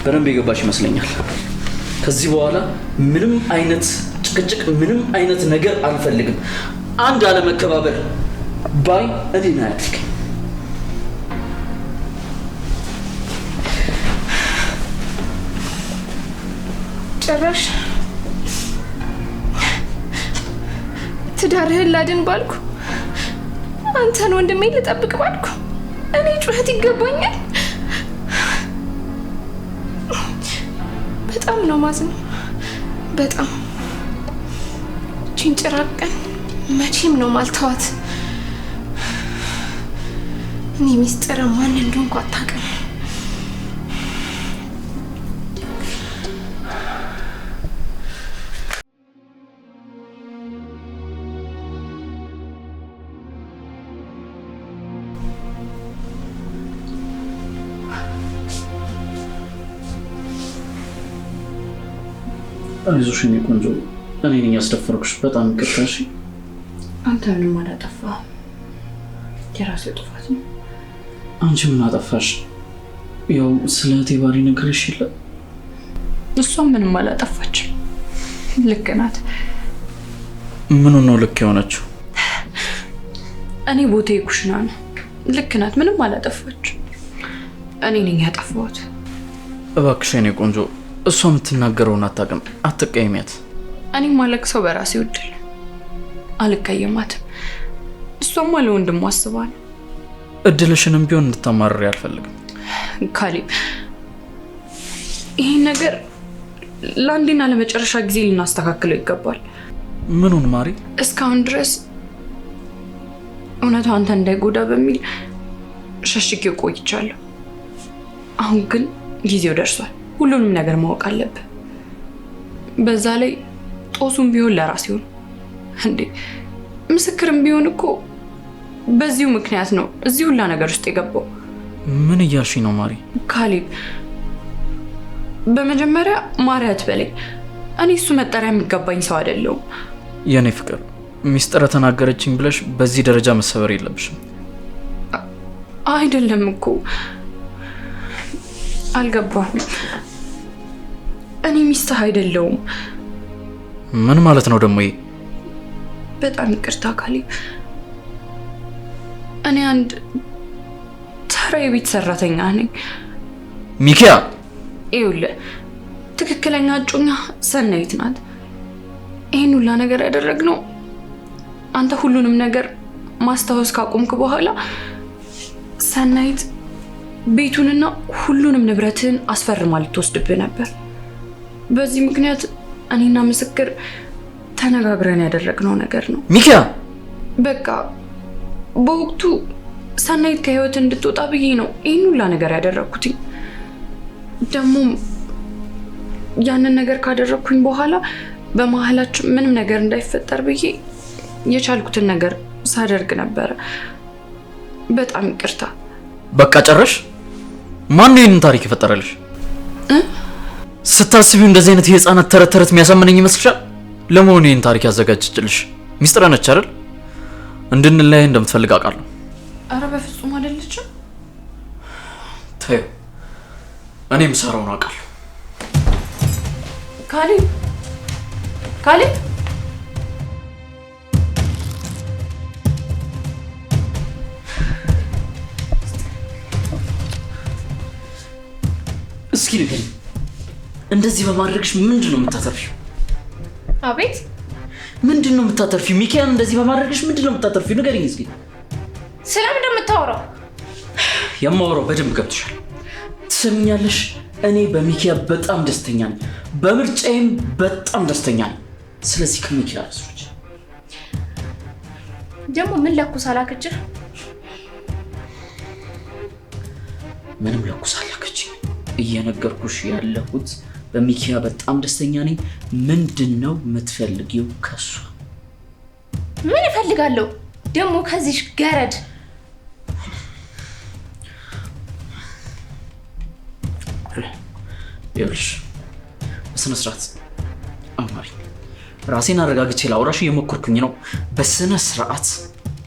በደንብ የገባሽ ይመስለኛል። ከዚህ በኋላ ምንም አይነት ጭቅጭቅ፣ ምንም አይነት ነገር አልፈልግም። አንድ አለመከባበር ባይ እኔን አያድርግ። ጭራሽ ትዳርህን ላድን ባልኩ፣ አንተን ወንድሜ ልጠብቅ ባልኩ እኔ ጩኸት ይገባኛል? በጣም ነው ማዝነው። በጣም እቺን ጭራቀን መቼም ነው ማልተዋት። እኔ ሚስጥር ማን እንደሆንኩ አታውቅም። አይዞሽ የኔ ቆንጆ፣ እኔ ነኝ ያስደፈርኩሽ። በጣም ይቅርታ። እሺ አንተ ምንም አላጠፋህም፣ የራስህ ጥፋት ነው። አንቺ ምን አጠፋሽ? ያው ስለ እህቴ ባሪ ነግሬሽ የለ? እሷም ምንም አላጠፋችም፣ ልክ ናት። ምኑ ነው ልክ የሆነችው? እኔ ቦታዬ ኩሽና ነው። ልክ ናት፣ ምንም አላጠፋችም። እኔ ነኝ ያጠፋሁት። እባክሽ የኔ ቆንጆ፣ እሷ የምትናገረውን አታውቅም፣ አትቀይሚያት። እኔ ማለቅ ሰው በራሴ ውድል አልቀየማትም። እሷም ለወንድሟ አስባ ነው። እድልሽንም ቢሆን እንድታማርሪ አልፈልግም። ካሌብ፣ ይሄን ነገር ለአንዴና ለመጨረሻ ጊዜ ልናስተካክለው ይገባል። ምኑን ማሪ? እስካሁን ድረስ እውነቱ አንተ እንዳይጎዳ በሚል ሸሽጌው ቆይቻለሁ። አሁን ግን ጊዜው ደርሷል። ሁሉንም ነገር ማወቅ አለብህ። በዛ ላይ ጦሱም ቢሆን ለራስ ይሁን እንዴ። ምስክርም ቢሆን እኮ በዚሁ ምክንያት ነው እዚህ ሁላ ነገር ውስጥ የገባው። ምን እያልሽ ነው ማሪ? ካሌብ፣ በመጀመሪያ ማሪ አትበለኝ። እኔ እሱ መጠሪያ የሚገባኝ ሰው አይደለሁም። የኔ ፍቅር፣ ሚስጥር ተናገረችኝ ብለሽ በዚህ ደረጃ መሰበር የለብሽም። አይደለም እኮ አልገባህም። እኔ ሚስትህ አይደለሁም። ምን ማለት ነው ደግሞ ይሄ? በጣም ይቅርታ ካሌብ፣ እኔ አንድ ተራ የቤት ሰራተኛ ነኝ። ሚኪያ፣ ይኸውልህ ትክክለኛ እጮኛ ሰናይት ናት። ይሄን ሁላ ነገር ያደረግነው አንተ ሁሉንም ነገር ማስታወስ ካቆምክ በኋላ ሰናይት ቤቱንና ሁሉንም ንብረትን አስፈርማ ልትወስድብህ ነበር። በዚህ ምክንያት እኔና ምስክር ተነጋግረን ያደረግነው ነገር ነው። ሚኪያ፣ በቃ በወቅቱ ሰናይት ከህይወት እንድትወጣ ብዬ ነው ይህን ሁላ ነገር ያደረግኩት። ደግሞ ያንን ነገር ካደረግኩኝ በኋላ በመሀላችን ምንም ነገር እንዳይፈጠር ብዬ የቻልኩትን ነገር ሳደርግ ነበር። በጣም ይቅርታ። በቃ ጨረሽ? ማን ነው ይሄንን ታሪክ የፈጠረልሽ? ስታስቢው እንደዚህ አይነት የህፃናት ተረት ተረት የሚያሳምነኝ ይመስልሻል? ለመሆኑ ይሄን ታሪክ ያዘጋጀችልሽ ሚስጥር ነች አይደል? እንድንለያይ እንደምትፈልግ አውቃለሁ። አረ በፍጹም አይደለችም። ተይው፣ እኔም ሰራውን አውቃለሁ። ካሌብ እስኪ ንገሪኝ፣ እንደዚህ በማድረግሽ ምንድነው የምታተርፊው? አቤት፣ ምንድነው የምታተርፊው? ሚኪያን እንደዚህ በማድረግሽ ምንድነው የምታተርፊው? ንገሪኝ እስኪ። ስለምን እንደምታወራው? የማወራው በደንብ ገብቶሻል። ትሰሚኛለሽ? እኔ በሚኪያ በጣም ደስተኛ ነኝ። በምርጫዬም በጣም ደስተኛ ነኝ። ስለዚህ ከሚኪያ ራስሽ ደግሞ ምን ለኩስ አላከችህ? ምንም ለኩስ አላከችኝ። እየነገርኩሽ ያለሁት በሚኪያ በጣም ደስተኛ ነኝ። ምንድነው የምትፈልጊው ከሷ? ምን እፈልጋለሁ ደግሞ ከዚህ ገረድ? ይኸውልሽ በስነ ስርዓት አውሪ። ራሴን አረጋግቼ ላውራሽ እየሞከርኩኝ ነው። በስነ ስርዓት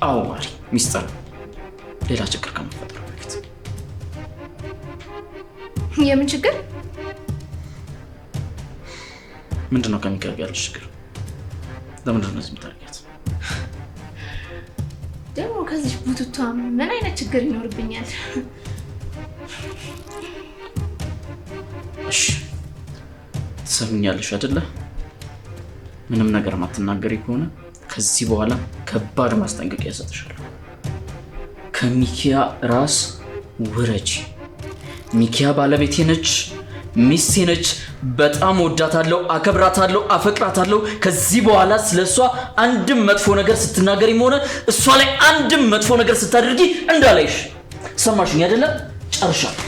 አውሪ። ሚስጥር ሌላ ችግር ከመፈጠሩ በፊት። የምን ችግር? ምንድነው ከሚካኤል ጋር ያለሽ ችግር? ለምንድነው እንደዚህ የምታደርጊያት? ደግሞ ከዚህ ቡትቷ ምን አይነት ችግር ይኖርብኛል? እሺ ትሰምኛለሽ አይደለ? ምንም ነገር ማትናገሪ ከሆነ ከዚህ በኋላ ከባድ ማስጠንቀቂያ እሰጥሻለሁ። ከሚኪያ ራስ ውረጂ። ሚኪያ ባለቤቴ ነች፣ ሚስቴ ነች። በጣም ወዳታለሁ፣ አከብራታለሁ፣ አፈቅራታለሁ። ከዚህ በኋላ ስለሷ አንድም መጥፎ ነገር ስትናገሪም ሆነ እሷ ላይ አንድም መጥፎ ነገር ስታደርጊ እንዳላይሽ። ሰማሽኝ አይደለ? ጨርሻለሁ።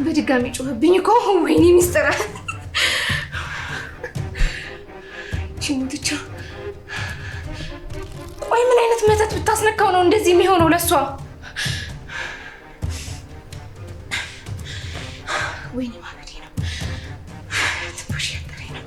በድጋሚ ጮህብኝ እኮ። ወይኔ ሚስጥር ቺሙትቻ። ቆይ ምን አይነት መተት ብታስነካው ነው እንደዚህ የሚሆነው ለሷ? ወይኔ ማበዴ ነው። ትንሽ ያጠረኝ ነው።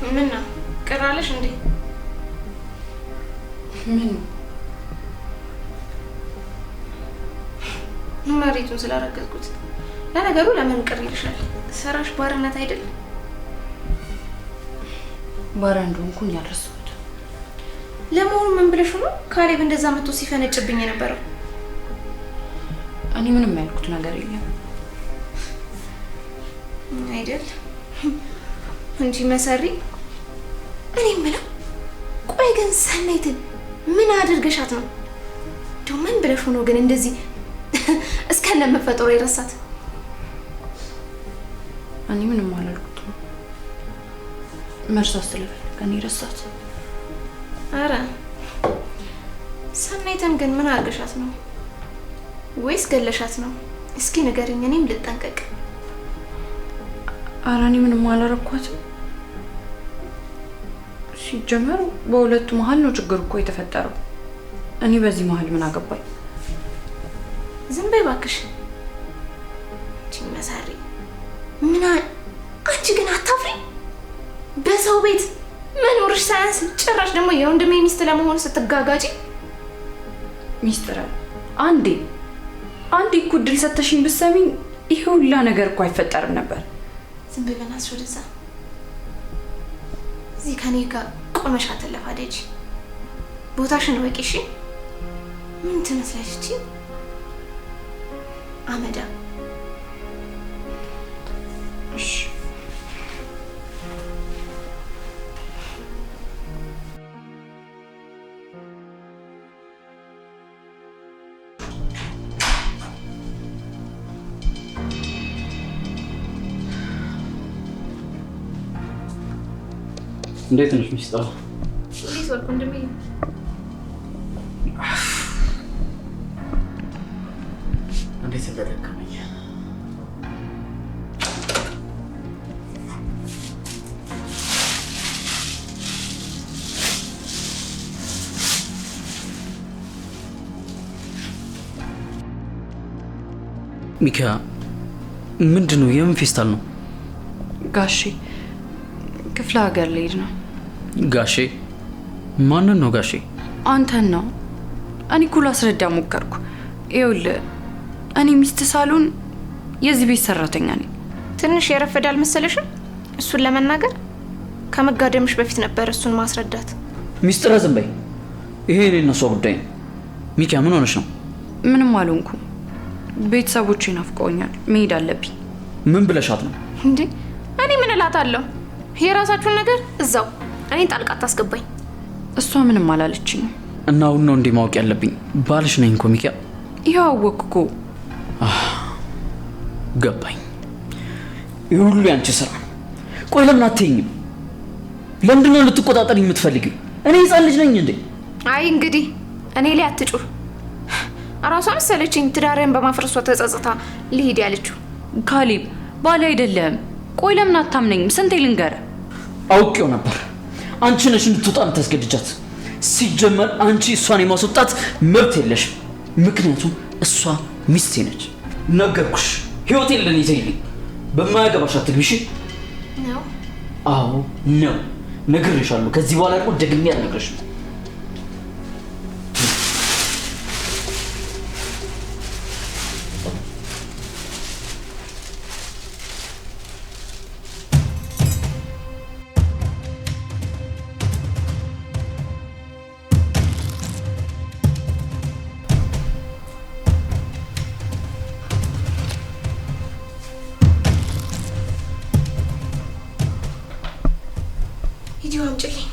ምን ነው ቀራለሽ እንዴ? ምን መሬቱን ስላረገዝኩት። ለነገሩ ለምን ቅር ይልሻል? ሰራሽ ባርነት አይደል? ባራ እንደሆንኩኝ ያልረሳሁት። ለመሆኑ ምን ብለሽ ነው ካሌብ እንደዛ መጥቶ ሲፈነጭብኝ የነበረው? እኔ ምንም ያልኩት ነገር የለም አይደል እንጂ መሰሪ። እኔ የምለው ቆይ ግን ሰናይትን ምን አድርገሻት ነው? እንደው ምን ብለሽ ነው ግን እንደዚህ እስከነ መፈጠሩ የረሳት? እኔ ምንም አላልኩትም። መርሳት ስለፈለገ እኔ ረሳት። አረ ሰናይትን ግን ምን አድርገሻት ነው? ወይስ ገለሻት ነው? እስኪ ንገሪኝ፣ እኔም ልጠንቀቅ። አረ እኔ ምንም አላረኳትም። ሲጀመር በሁለቱ መሀል ነው ችግር እኮ የተፈጠረው። እኔ በዚህ መሀል ምን አገባኝ? ዝም በይ እባክሽ። መሰሪ ምን አንቺ ግን አታፍሪ? በሰው ቤት መኖርሽ ሳያንስ ጭራሽ ደግሞ የወንድሜ ሚስት ለመሆን ስትጋጋጪ። ሚስጥር አንዴ እኮ እድል ሰተሽኝ ብትሰሚኝ ይሄ ሁላ ነገር እኮ አይፈጠርም ነበር። ዝም በይ በእናትሽ ወደዛ። እዚህ ከኔ ጋር ቆመሽ አትለፋደጂ። ቦታሽን ወቂ እሺ። ምን ትመስላለች አመዳ። እንዴት ነሽ ሚስጥር? እንዴት ወልኩ እንደሚ እንዴት እንደደከመኝ ሚካ ምንድነው? የምን ፌስታል ነው? ጋሼ ክፍለ ሀገር ልሄድ ነው። ጋሼ? ማንን ነው ጋሼ? አንተን ነው። እኔ እኮ ላስረዳ ሞከርኩ። ይኸውልህ እኔ ሚስት ሳልሆን የዚህ ቤት ሰራተኛ ነኝ። ትንሽ የረፈደ አልመሰለሽም? እሱን ለመናገር ከመጋደምሽ በፊት ነበር እሱን ማስረዳት። ሚስጥር ዝም በይ። ይሄ የኔና እሷ ጉዳይ ነው። ሚካ ምን ሆነሽ ነው? ምንም አልሆንኩም። ቤተሰቦቼ ናፍቀውኛል። መሄድ አለብኝ። ምን ብለሻት ነው? እንዴ እኔ ምን እላታለሁ? የራሳችሁን ነገር እዛው፣ እኔን ጣልቃ አታስገባኝ። እሷ ምንም አላለችኝም። እና አሁን ነው እንዴ ማወቅ ያለብኝ? ባልሽ ነኝ እኮ ሚካ። ይኸው አወቅኩ እኮ። ገባኝ። ይህ ሁሉ ያንቺ ስራ። ቆይ ለምን አትይኝም? ለምንድን ነው ልትቆጣጠሪኝ የምትፈልጊው? እኔ ህፃን ልጅ ነኝ እንዴ? አይ እንግዲህ እኔ ላይ አትጩህ። እራሷ መሰለችኝ ትዳሬን በማፍረሷ ተጸጽታ ልሂድ ያለችው። ካሌብ ባል አይደለም። ቆይ ለምን አታምነኝም? ስንቴ ልንገርህ? አውቄው ነበር። አንቺ ነሽ እንድትወጣ የምታስገድጃት። ሲጀመር አንቺ እሷን የማስወጣት መብት የለሽም። ምክንያቱም እሷ ሚስቴ ነች። ነገርኩሽ። ህይወቴን ለኔ ዘይልኝ። በማያገባሽ አትግቢሽ ነው? አዎ ነው። ነግሬሻለሁ። ከዚህ በኋላ ደግሞ ደግሜ አልነግርሽም። ቪዲዮ አምጪልኝ።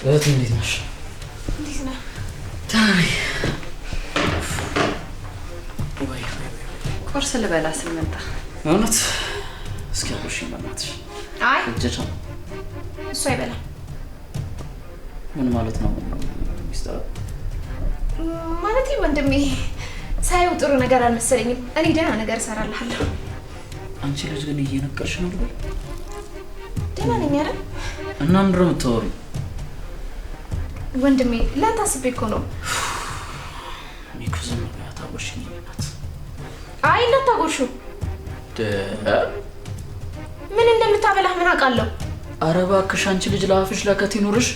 እህት እንዴት ነሽ? እንዴት ነህ? ታሪ ቁርስ ልበላ ስመጣ እውነት እስኪ አብሽኝ በእናትሽ። አይ እጀታ እሱ አይበላም። ምን ማለት ነው ሚስጥር? ማለት ወንድሜ ሳይው ጥሩ ነገር አልመሰለኝም። እኔ ደህና ነገር እሰራልሃለሁ። አንቺ ልጅ ግን እየነቀርሽ ነው ልበል? ደህና ነኝ አይደል? እና ምንድን ነው የምታወሪው? ወንድሜ ላንተ አስቤ እኮ ነው። ሚኩ ዝም ብላ ታወሽኝ ናት። አይ እንዳታጎርሹ። ምን እንደምታበላህ ምን አውቃለሁ? ኧረ እባክሽ አንቺ ልጅ ለአፍሽ ለከት ይኑርሽ።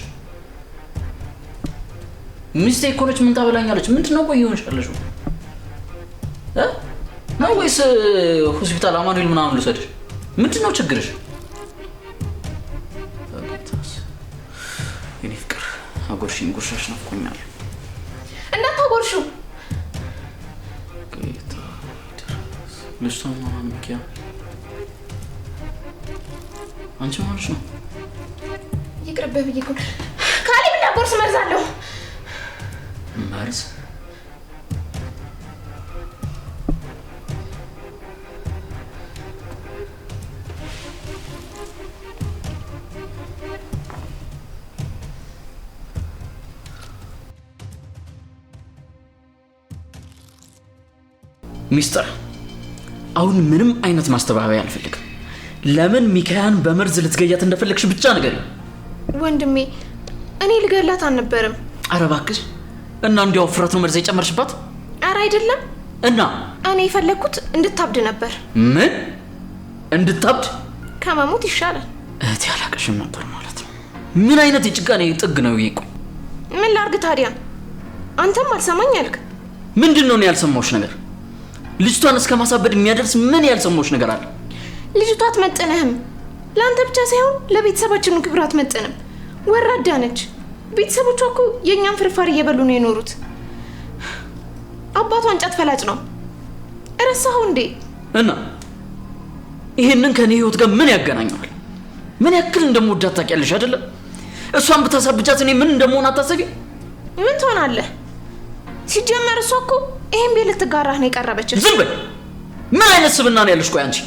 ሚስቴ እኮ ነች። ምን ታበላኛለች? ምንድን ነው ቆይ ይሆንሻለሽ ነው ወይስ ሆስፒታል አማኑኤል ምናምን ልውሰድሽ? ምንድን ነው ችግርሽ? የኔ ፍቅር አጎርሽኝ። ጉርሻሽ ናፍቆኛል። እንዳታጎርሹ። ጌታ ይድረስ። ልጅቷ ማን ሚኪያ? አንቺ ማንሽ ነው? ይቅርብህ ብዬሽ እኮ ካሌብ እንዳጎርስ መርዛለሁ። መርዝ? ሚስጥር አሁን ምንም አይነት ማስተባበያ አልፈልግም። ለምን ሚካያን በመርዝ ልትገያት እንደፈለግሽ ብቻ ነገር ወንድሜ እኔ ልገላት አልነበረም። ኧረ እባክሽ እና እንዲያው ፍረት ነው መርዝ የጨመርሽባት? ኧረ አይደለም። እና እኔ የፈለግኩት እንድታብድ ነበር። ምን? እንድታብድ ከመሞት ይሻላል። እህቴ አላቀሽም ነበር ማለት ነው። ምን አይነት የጭካኔ ጥግ ነው ይሄ? ምን ላርግ ታዲያ? አንተም አልሰማኝ አልክ። ምንድነው ነው ያልሰማሁሽ ነገር? ልጅቷን እስከ ማሳበድ የሚያደርስ ምን ያልሰማሁሽ ነገር አለ? ልጅቷ አትመጥንህም። ለአንተ ብቻ ሳይሆን ለቤተሰባችን ክብር አትመጥንም። ወራዳ ነች። ቤተሰቦቿ እኮ የእኛን ፍርፋሪ እየበሉ ነው የኖሩት። አባቷ እንጨት ፈላጭ ነው። እረሳኸው እንዴ? እና ይሄንን ከኔ ህይወት ጋር ምን ያገናኘዋል? ምን ያክል እንደምወዳት ታውቂያለሽ አይደለ? እሷን ብታሳብጃት እኔ ምን እንደምሆን አታስቢ? ምን ትሆናለህ? ሲጀመር እሷ እኮ ይሄን ቤት ልትጋራህ ነው የቀረበችው። ዝም በይ! ምን አይነት ስብና ነው ያለሽ? ቆይ አንቺ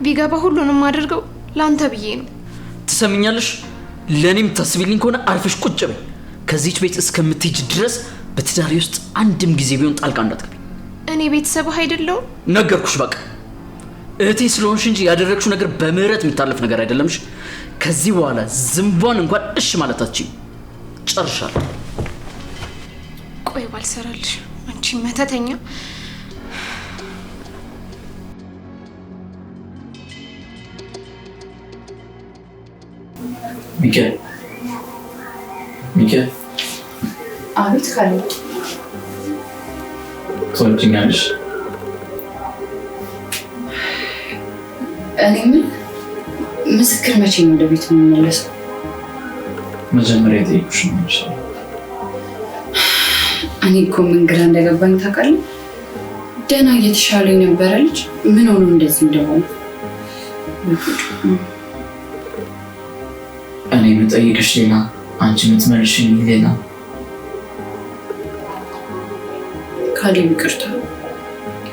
ቢገባ ሁሉንም አድርገው ላንተ ብዬ ነው። ትሰሚኛለሽ? ለኔም ታስቢልኝ ከሆነ አርፈሽ ቁጭ በይ። ከዚህች ቤት እስከምትሄጂ ድረስ በትዳሬ ውስጥ አንድም ጊዜ ቢሆን ጣልቃ እንዳትገቢ። እኔ ቤተሰብህ አይደለሁም? ነገርኩሽ በቃ። እህቴ ስለሆንሽ እንጂ ያደረግሽው ነገር በምህረት የሚታለፍ ነገር አይደለምሽ። ከዚህ በኋላ ዝምቧን እንኳን እሺ ማለት አትችይም። ጨርሻለሁ። ቆይ ባልሰራልሽ አንቺ መተተኛ። ሚካኤል አቤት ካለ ትወጂኛለሽ? እኔ ምን ምስክር መቼ ነው ወደ ቤት የምንመለሰው? መጀመሪያ የጠየኩሽ ነው ይሻላል። እኔ እኮ ምን ግራ እንደገባኝ ታውቃለህ? ደህና እየተሻለ የነበረ ልጅ ምን ሆኖ እንደዚህ እንደሆነ። እኔ የምጠይቅሽ ሌላ፣ አንቺ የምትመልሽኝ ሌላ። ካሌብ ይቅርታ፣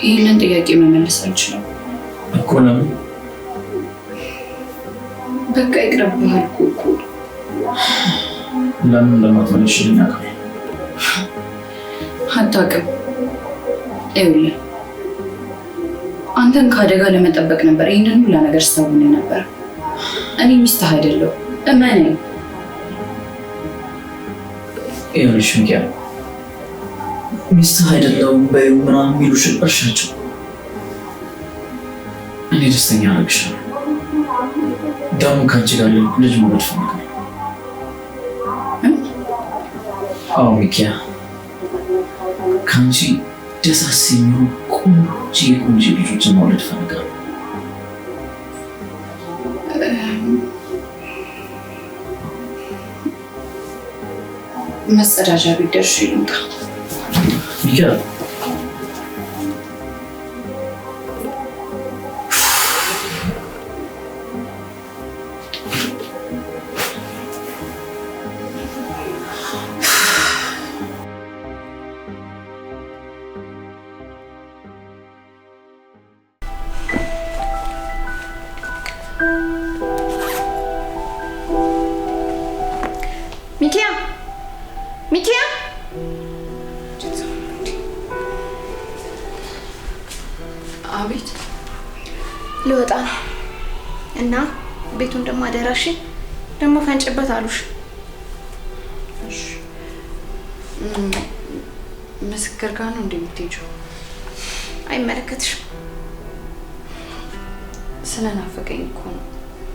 ይህንን ጥያቄ መመለስ አልችልም እኮ። ለምን? በቃ ይቅርብሃል እኮ። ለምን እንደማትመልሽልኝ አውቃለሁ። አታውቅም። ይኸውልህ አንተን ከአደጋ ለመጠበቅ ነበር ይህንን ሁላ ነገር ስታውኝ ነበር። እኔ ሚስትህ አይደለሁም፣ እመነኝ። ይኸውልሽ ሚካኤል፣ ሚስትህ አይደለሁም በይው ምናምን የሚሉሽን እርሻቸው። እኔ ደስተኛ አደርግሻለሁ። ደግሞ ከአንቺ ጋር ልጅ መውለድ እፈልጋለሁ። አዎ ሚኪያ፣ ከአንቺ ደሳስ የሚሆኑ ቆንጆ ልጆችን መውለድ እፈልጋለሁ። መጸዳጃ ቤት ደርሼ ልምጣ። ሚኪያ ሚኪያ ሚኪያ፣ አቤት። ልወጣ ነው እና ቤቱን ደግሞ አደራሽ ደግሞ ፈንጭበት አሉሽ። ምስክር ጋር ነው እንደምትሄጂው? አይመለከትሽም። ስለናፈቀኝ እኮ ነው።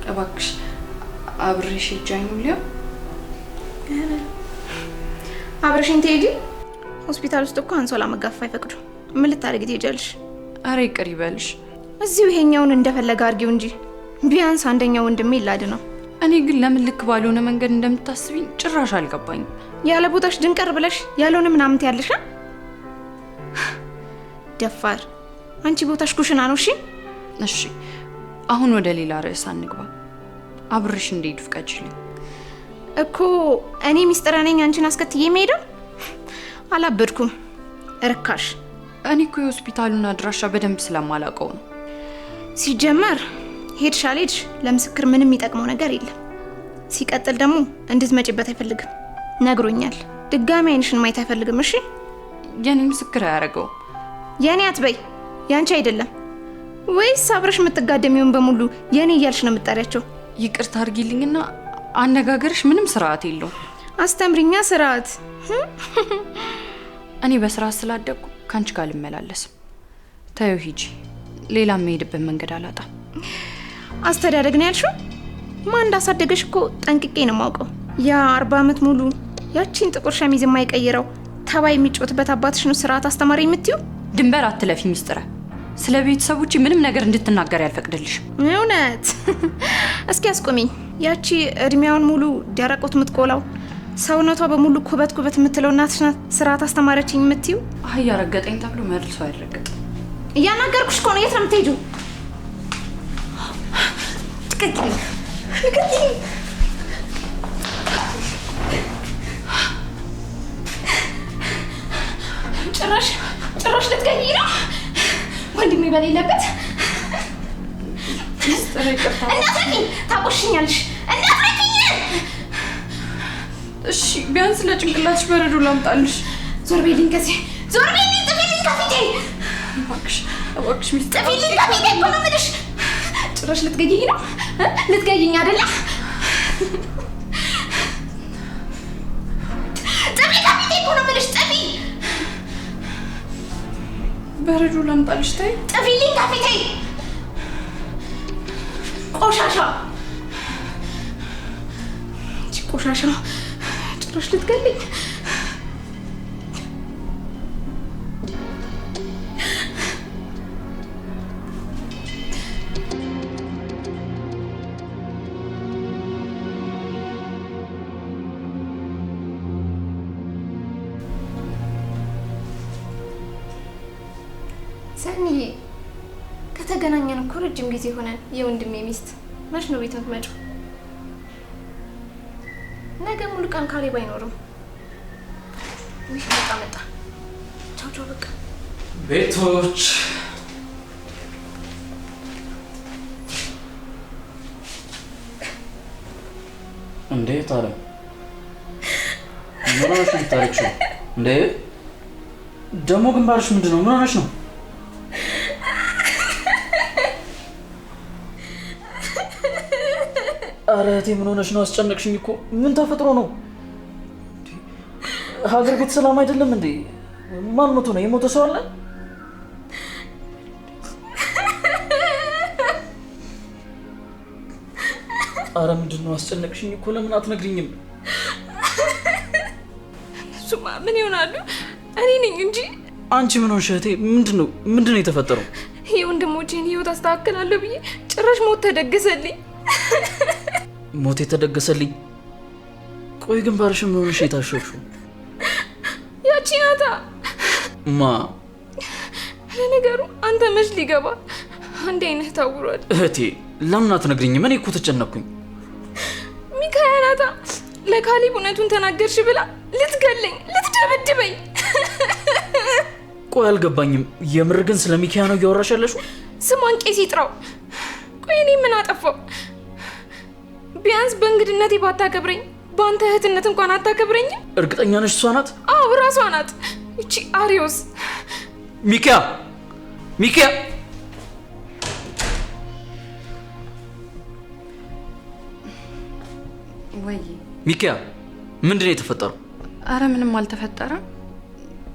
እባክሽ አብሬሽ ሂጃኝ ሊሆን አብረሽኝ ትሄጂ? ሆስፒታል ውስጥ እኮ አንሶላ መጋፋ አይፈቅዱ። ምን ልታደርጊ ትሄጃለሽ? አረ ይቅር ይበልሽ። እዚሁ ይሄኛውን እንደፈለገ አድርጊው እንጂ ቢያንስ አንደኛው ወንድሜ ይላድ ነው። እኔ ግን ለምን ልክ ባልሆነ መንገድ እንደምታስቢኝ ጭራሽ አልገባኝም። ያለ ቦታሽ ድንቀር ብለሽ ያልሆነ ምናምን ትያለሽ። ደፋር አንቺ ቦታሽ ኩሽና ነው። እሺ አሁን ወደ ሌላ ርዕስ አንግባ። አብሬሽ እንድሄድ ፍቀጂልኝ። እኮ እኔ ሚስጥር ነኝ አንቺን አስከትዬ የምሄደው? አላበድኩም። እርካሽ። እኔ እኮ የሆስፒታሉን አድራሻ በደንብ ስለማላውቀው ነው። ሲጀመር ሄድሽ አልሄድሽ ለምስክር ምንም የሚጠቅመው ነገር የለም። ሲቀጥል ደግሞ እንድትመጪበት አይፈልግም ነግሮኛል። ድጋሚ አይንሽን ማየት አይፈልግም። እሺ የኔ ምስክር አያደርገው። የኔ አትበይ፣ ያንቺ አይደለም። ወይስ አብረሽ የምትጋደሚውን በሙሉ የኔ እያልሽ ነው የምትጠሪያቸው? ይቅርታ አድርጊልኝና አነጋገርሽ ምንም ስርዓት የለውም። አስተምሪኛ ስርዓት። እኔ በስርዓት ስላደግኩ ካንቺ ጋር ልመላለስም። ተይው ሂጂ። ሌላ መሄድበት መንገድ አላጣም። አስተዳደግ ነው ያልሽው? ማን እንዳሳደገሽ እኮ ጠንቅቄ ነው የማውቀው። ያ 40 ዓመት ሙሉ ያቺን ጥቁር ሸሚዝ የማይቀይረው ተባይ የሚጮትበት አባትሽ ነው ስርዓት አስተማሪ የምትዩ? ድንበር አትለፊ ሚስጥረ። ስለ ቤተሰቦች ምንም ነገር እንድትናገር ያልፈቅድልሽም። እውነት? እስኪ አስቆሚኝ። ያቺ እድሜያውን ሙሉ ደረቆት የምትቆላው ሰውነቷ በሙሉ ኩበት ኩበት የምትለው እናትሽ ናት ስርዓት አስተማሪያችኝ የምትዩ? አህያ ረገጠኝ ተብሎ መልሶ አይረገጥም። እያናገርኩሽ እኮ ነው። የት ነው የምትሄጂው? ትክክል ትክክል። ጭራሽ ልትገኝ ነው ወንድሜ በሌለበት። ሚስጥር ይቅርታ። እንዳትረቂኝ፣ ታቆሽኛለሽ። እንዳትረቂኝ። እሺ ቢያንስ ለጭንቅላትሽ በረዶ ላምጣልሽ። ዞር በይልኝ ከዚህ፣ ዞር በይልኝ። ጥፊልኝ ከፊቴ እባክሽ ሚስጥር። ጥፊልኝ ከፊቴ እኮ ነው የምልሽ። ጭራሽ ልትገይኝ ነው? ልትገይኝ አይደለ? ጥፊ ከፊቴ እኮ ነው የምልሽ። ጥፊ። በረዶ ላምጣልሽ። ታይ ጥፊልኝ ከፊቴ ቆሻሻ። እቺ ቆሻሻ ጭራሽ ልትገልኝ። ሰኒዬ ከተገናኘን እኮ ረጅም ጊዜ ሆነን። የወንድሜ ሚስት መች ነው ቤት የምትመጪው? ነገ ሙሉ ቀን ካሌብ አይኖርም። ውይ መጣ። ቻው በቃ። ቤቶች እንዴት አለ? ምን ሆነሽ ነው የምታለቅሽው? እንዴ ደግሞ ግንባርሽ ምንድን ነው? ምን ሆነሽ ነው? ኧረ እህቴ ምን ሆነሽ ነው? አስጨነቅሽኝ እኮ። ምን ተፈጥሮ ነው? ሀገር ቤት ሰላም አይደለም እንዴ? ማን ሞቶ ነው? የሞተ ሰው አለ? ኧረ ምንድን ነው? አስጨነቅሽኝ እኮ። ለምን አትነግሪኝም? እሱማ ምን ይሆናሉ? እኔ ነኝ እንጂ። አንቺ ምን ሆንሽ እህቴ? ምንድን ነው የተፈጠረው? የወንድሞቼን ህይወት አስተካክላለሁ ብዬ ጭራሽ ሞት ተደገሰልኝ። ሞት የተደገሰልኝ? ቆይ ግንባርሽ ምን ሆነሽ የታሸሽው? ያቺ ናታ። ማ? ለነገሩ አንተ መች ሊገባ አንድ አይነት ታውሯል። እህቴ ለምን አትነግሪኝም? እኔ እኮ ተጨነቅኩኝ። ሚካያ ናታ። ለካሌብ እውነቱን ተናገርሽ ብላ ልትገለኝ፣ ልትደበድበኝ። ቆይ አልገባኝም። የምር ግን ስለ ሚካያ ነው እያወራሽ ያለሽው? ስሟን ቄስ ይጥራው። ቆይ እኔ ምን አጠፋው? ቢያንስ በእንግድነቴ ባታከብረኝ በአንተ እህትነት እንኳን አታከብረኝም? እርግጠኛ ነሽ እሷ ናት? አዎ ራሷ ናት። እቺ አሪዮስ። ሚካያ ወይ ሚካያ ምንድን ነው የተፈጠረው? አረ ምንም አልተፈጠረም።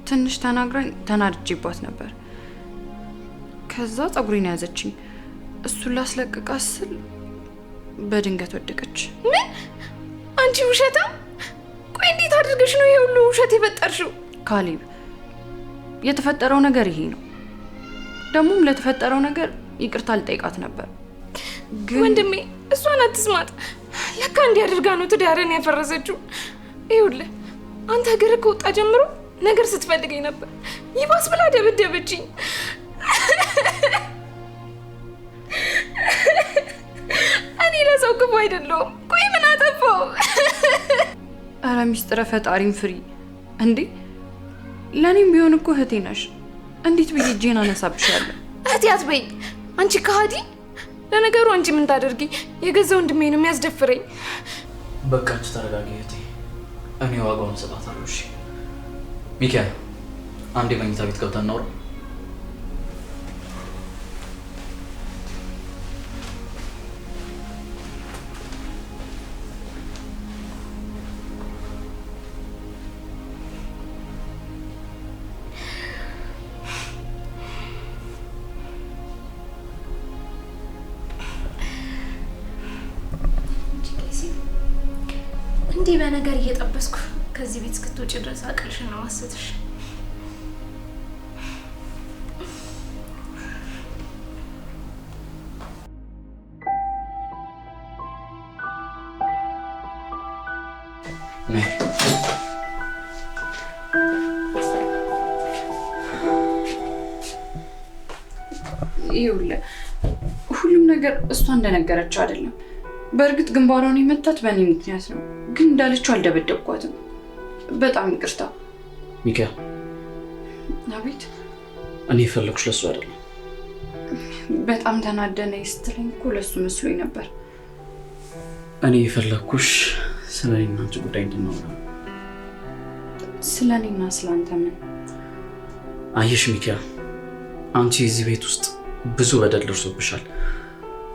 ትንሽ ተናግራኝ ተናድጄባት ነበር። ከዛ ፀጉሬን ያዘችኝ። እሱን ላስለቅቃት ስል በድንገት ወደቀች። ምን? አንቺ ውሸታ! ቆይ እንዴት አድርገሽ ነው ይሄ ሁሉ ውሸት የፈጠርሽው? ካሌብ የተፈጠረው ነገር ይሄ ነው። ደግሞም ለተፈጠረው ነገር ይቅርታ ልጠይቃት ነበር ግን ወንድሜ እሷን አትስማት። ለካ እንዲያደርጋ ነው ትዳርን ያፈረሰችው። ይኸውልህ አንተ ሀገር ከወጣ ጀምሮ ነገር ስትፈልገኝ ነበር። ይባስ ብላ ደበደበችኝ። እኔ ለሰው ክፉ አይደለሁም። ቆይ ምን አጠፋው? ኧረ ሚስጥረ ፈጣሪም ፍሪ እንዴ! ለኔም ቢሆን እኮ እህቴ ነሽ። እንዴት ብዬ እጄን አነሳብሻለሁ? እህቴ አትበይኝ አንቺ ከሃዲ። ለነገሩ አንቺ ምን ታደርጊ? የገዛ ወንድሜ ነው የሚያስደፍረኝ። በቃ አንቺ ተረጋጊ እህቴ፣ እኔ ዋጋውን እሰጣታለሁ። እሺ ሚካኤል፣ አንዴ መኝታ ቤት ገብተን እናውራ። እንዲህ በነገር እየጠበስኩ ከዚህ ቤት እስክትወጪ ድረስ አቅልሽን ነው ማስተሽ። ይኸውልህ ሁሉም ነገር እሷ እንደነገረችው አይደለም። በእርግጥ ግንባሯን የመታት በእኔ ምክንያት ነው፣ ግን እንዳለችው አልደበደብኳትም። በጣም ይቅርታ። ሚኪያ። አቤት። እኔ የፈለኩሽ ለሱ አይደለም። በጣም ተናደነ ስትለኝ እኮ ለሱ መስሎኝ ነበር። እኔ የፈለኩሽ ስለ እኔና አንቺ ጉዳይ እንድናወራ። ስለ እኔና ስለ አንተ ምን? አየሽ ሚኪያ፣ አንቺ እዚህ ቤት ውስጥ ብዙ በደል ደርሶብሻል።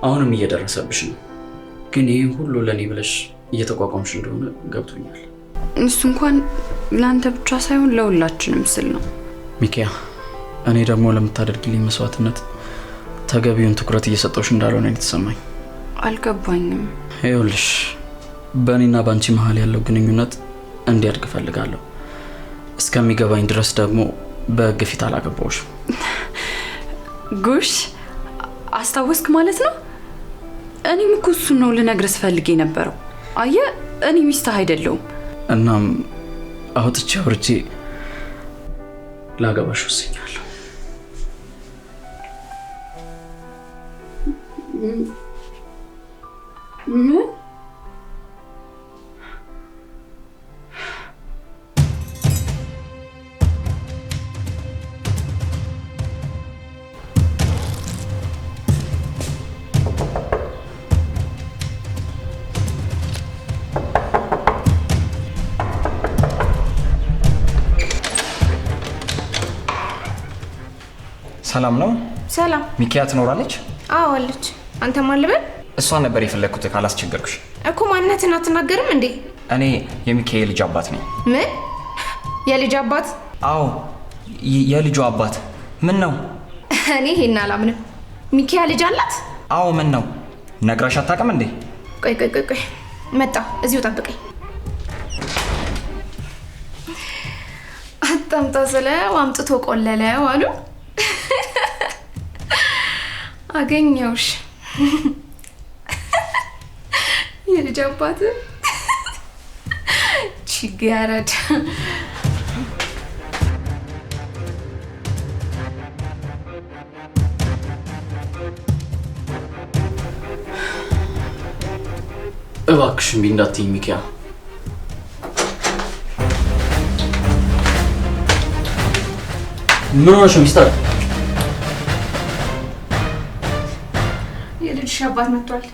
አሁንም እየደረሰብሽ ነው። ግን ይህ ሁሉ ለኔ ብለሽ እየተቋቋምሽ እንደሆነ ገብቶኛል። እሱ እንኳን ለአንተ ብቻ ሳይሆን ለሁላችንም ስል ነው። ሚኪያ፣ እኔ ደግሞ ለምታደርግልኝ መስዋዕትነት ተገቢውን ትኩረት እየሰጠሁሽ እንዳልሆነ የተሰማኝ። አልገባኝም። ይኸውልሽ በእኔና በአንቺ መሀል ያለው ግንኙነት እንዲያድግ እፈልጋለሁ። እስከሚገባኝ ድረስ ደግሞ በሕግ ፊት አላገባሁሽም። ጉሽ አስታወስክ ማለት ነው? እኔም እኮ እሱን ነው ልነግርህ ፈልጌ የነበረው። አየህ እኔ ሚስትህ አይደለሁም። እናም አውጥቼ አውርቼ ላገባሽ ወስኛለሁ። ምን? ሰላም ነው? ሰላም። ሚኪያ ትኖራለች? አዎ አለች። አንተ ማን ልበል? እሷን ነበር የፈለኩት ካላስቸገርኩሽ። እኮ ማንነትን አትናገርም እንዴ? እኔ የሚኪያ ልጅ አባት ነኝ። ምን? የልጅ አባት? አዎ የልጁ አባት። ምን ነው? እኔ ይሄን አላምንም። ሚኪያ ልጅ አላት? አዎ ምን ነው? ነግራሽ አታውቅም እንዴ? ቆይ መጣሁ። እዚሁ ጠብቀኝ። አጣምጣ ስለው አምጥቶ ቆለለው አሉ። አገኘውሽ የልጅ አባት ችግያረድ። እባክሽ እምቢ እንዳትይኝ ሚኪያ። ምን ሆነሽ ሚስተር? የልጅሽ አባት መጥቷል።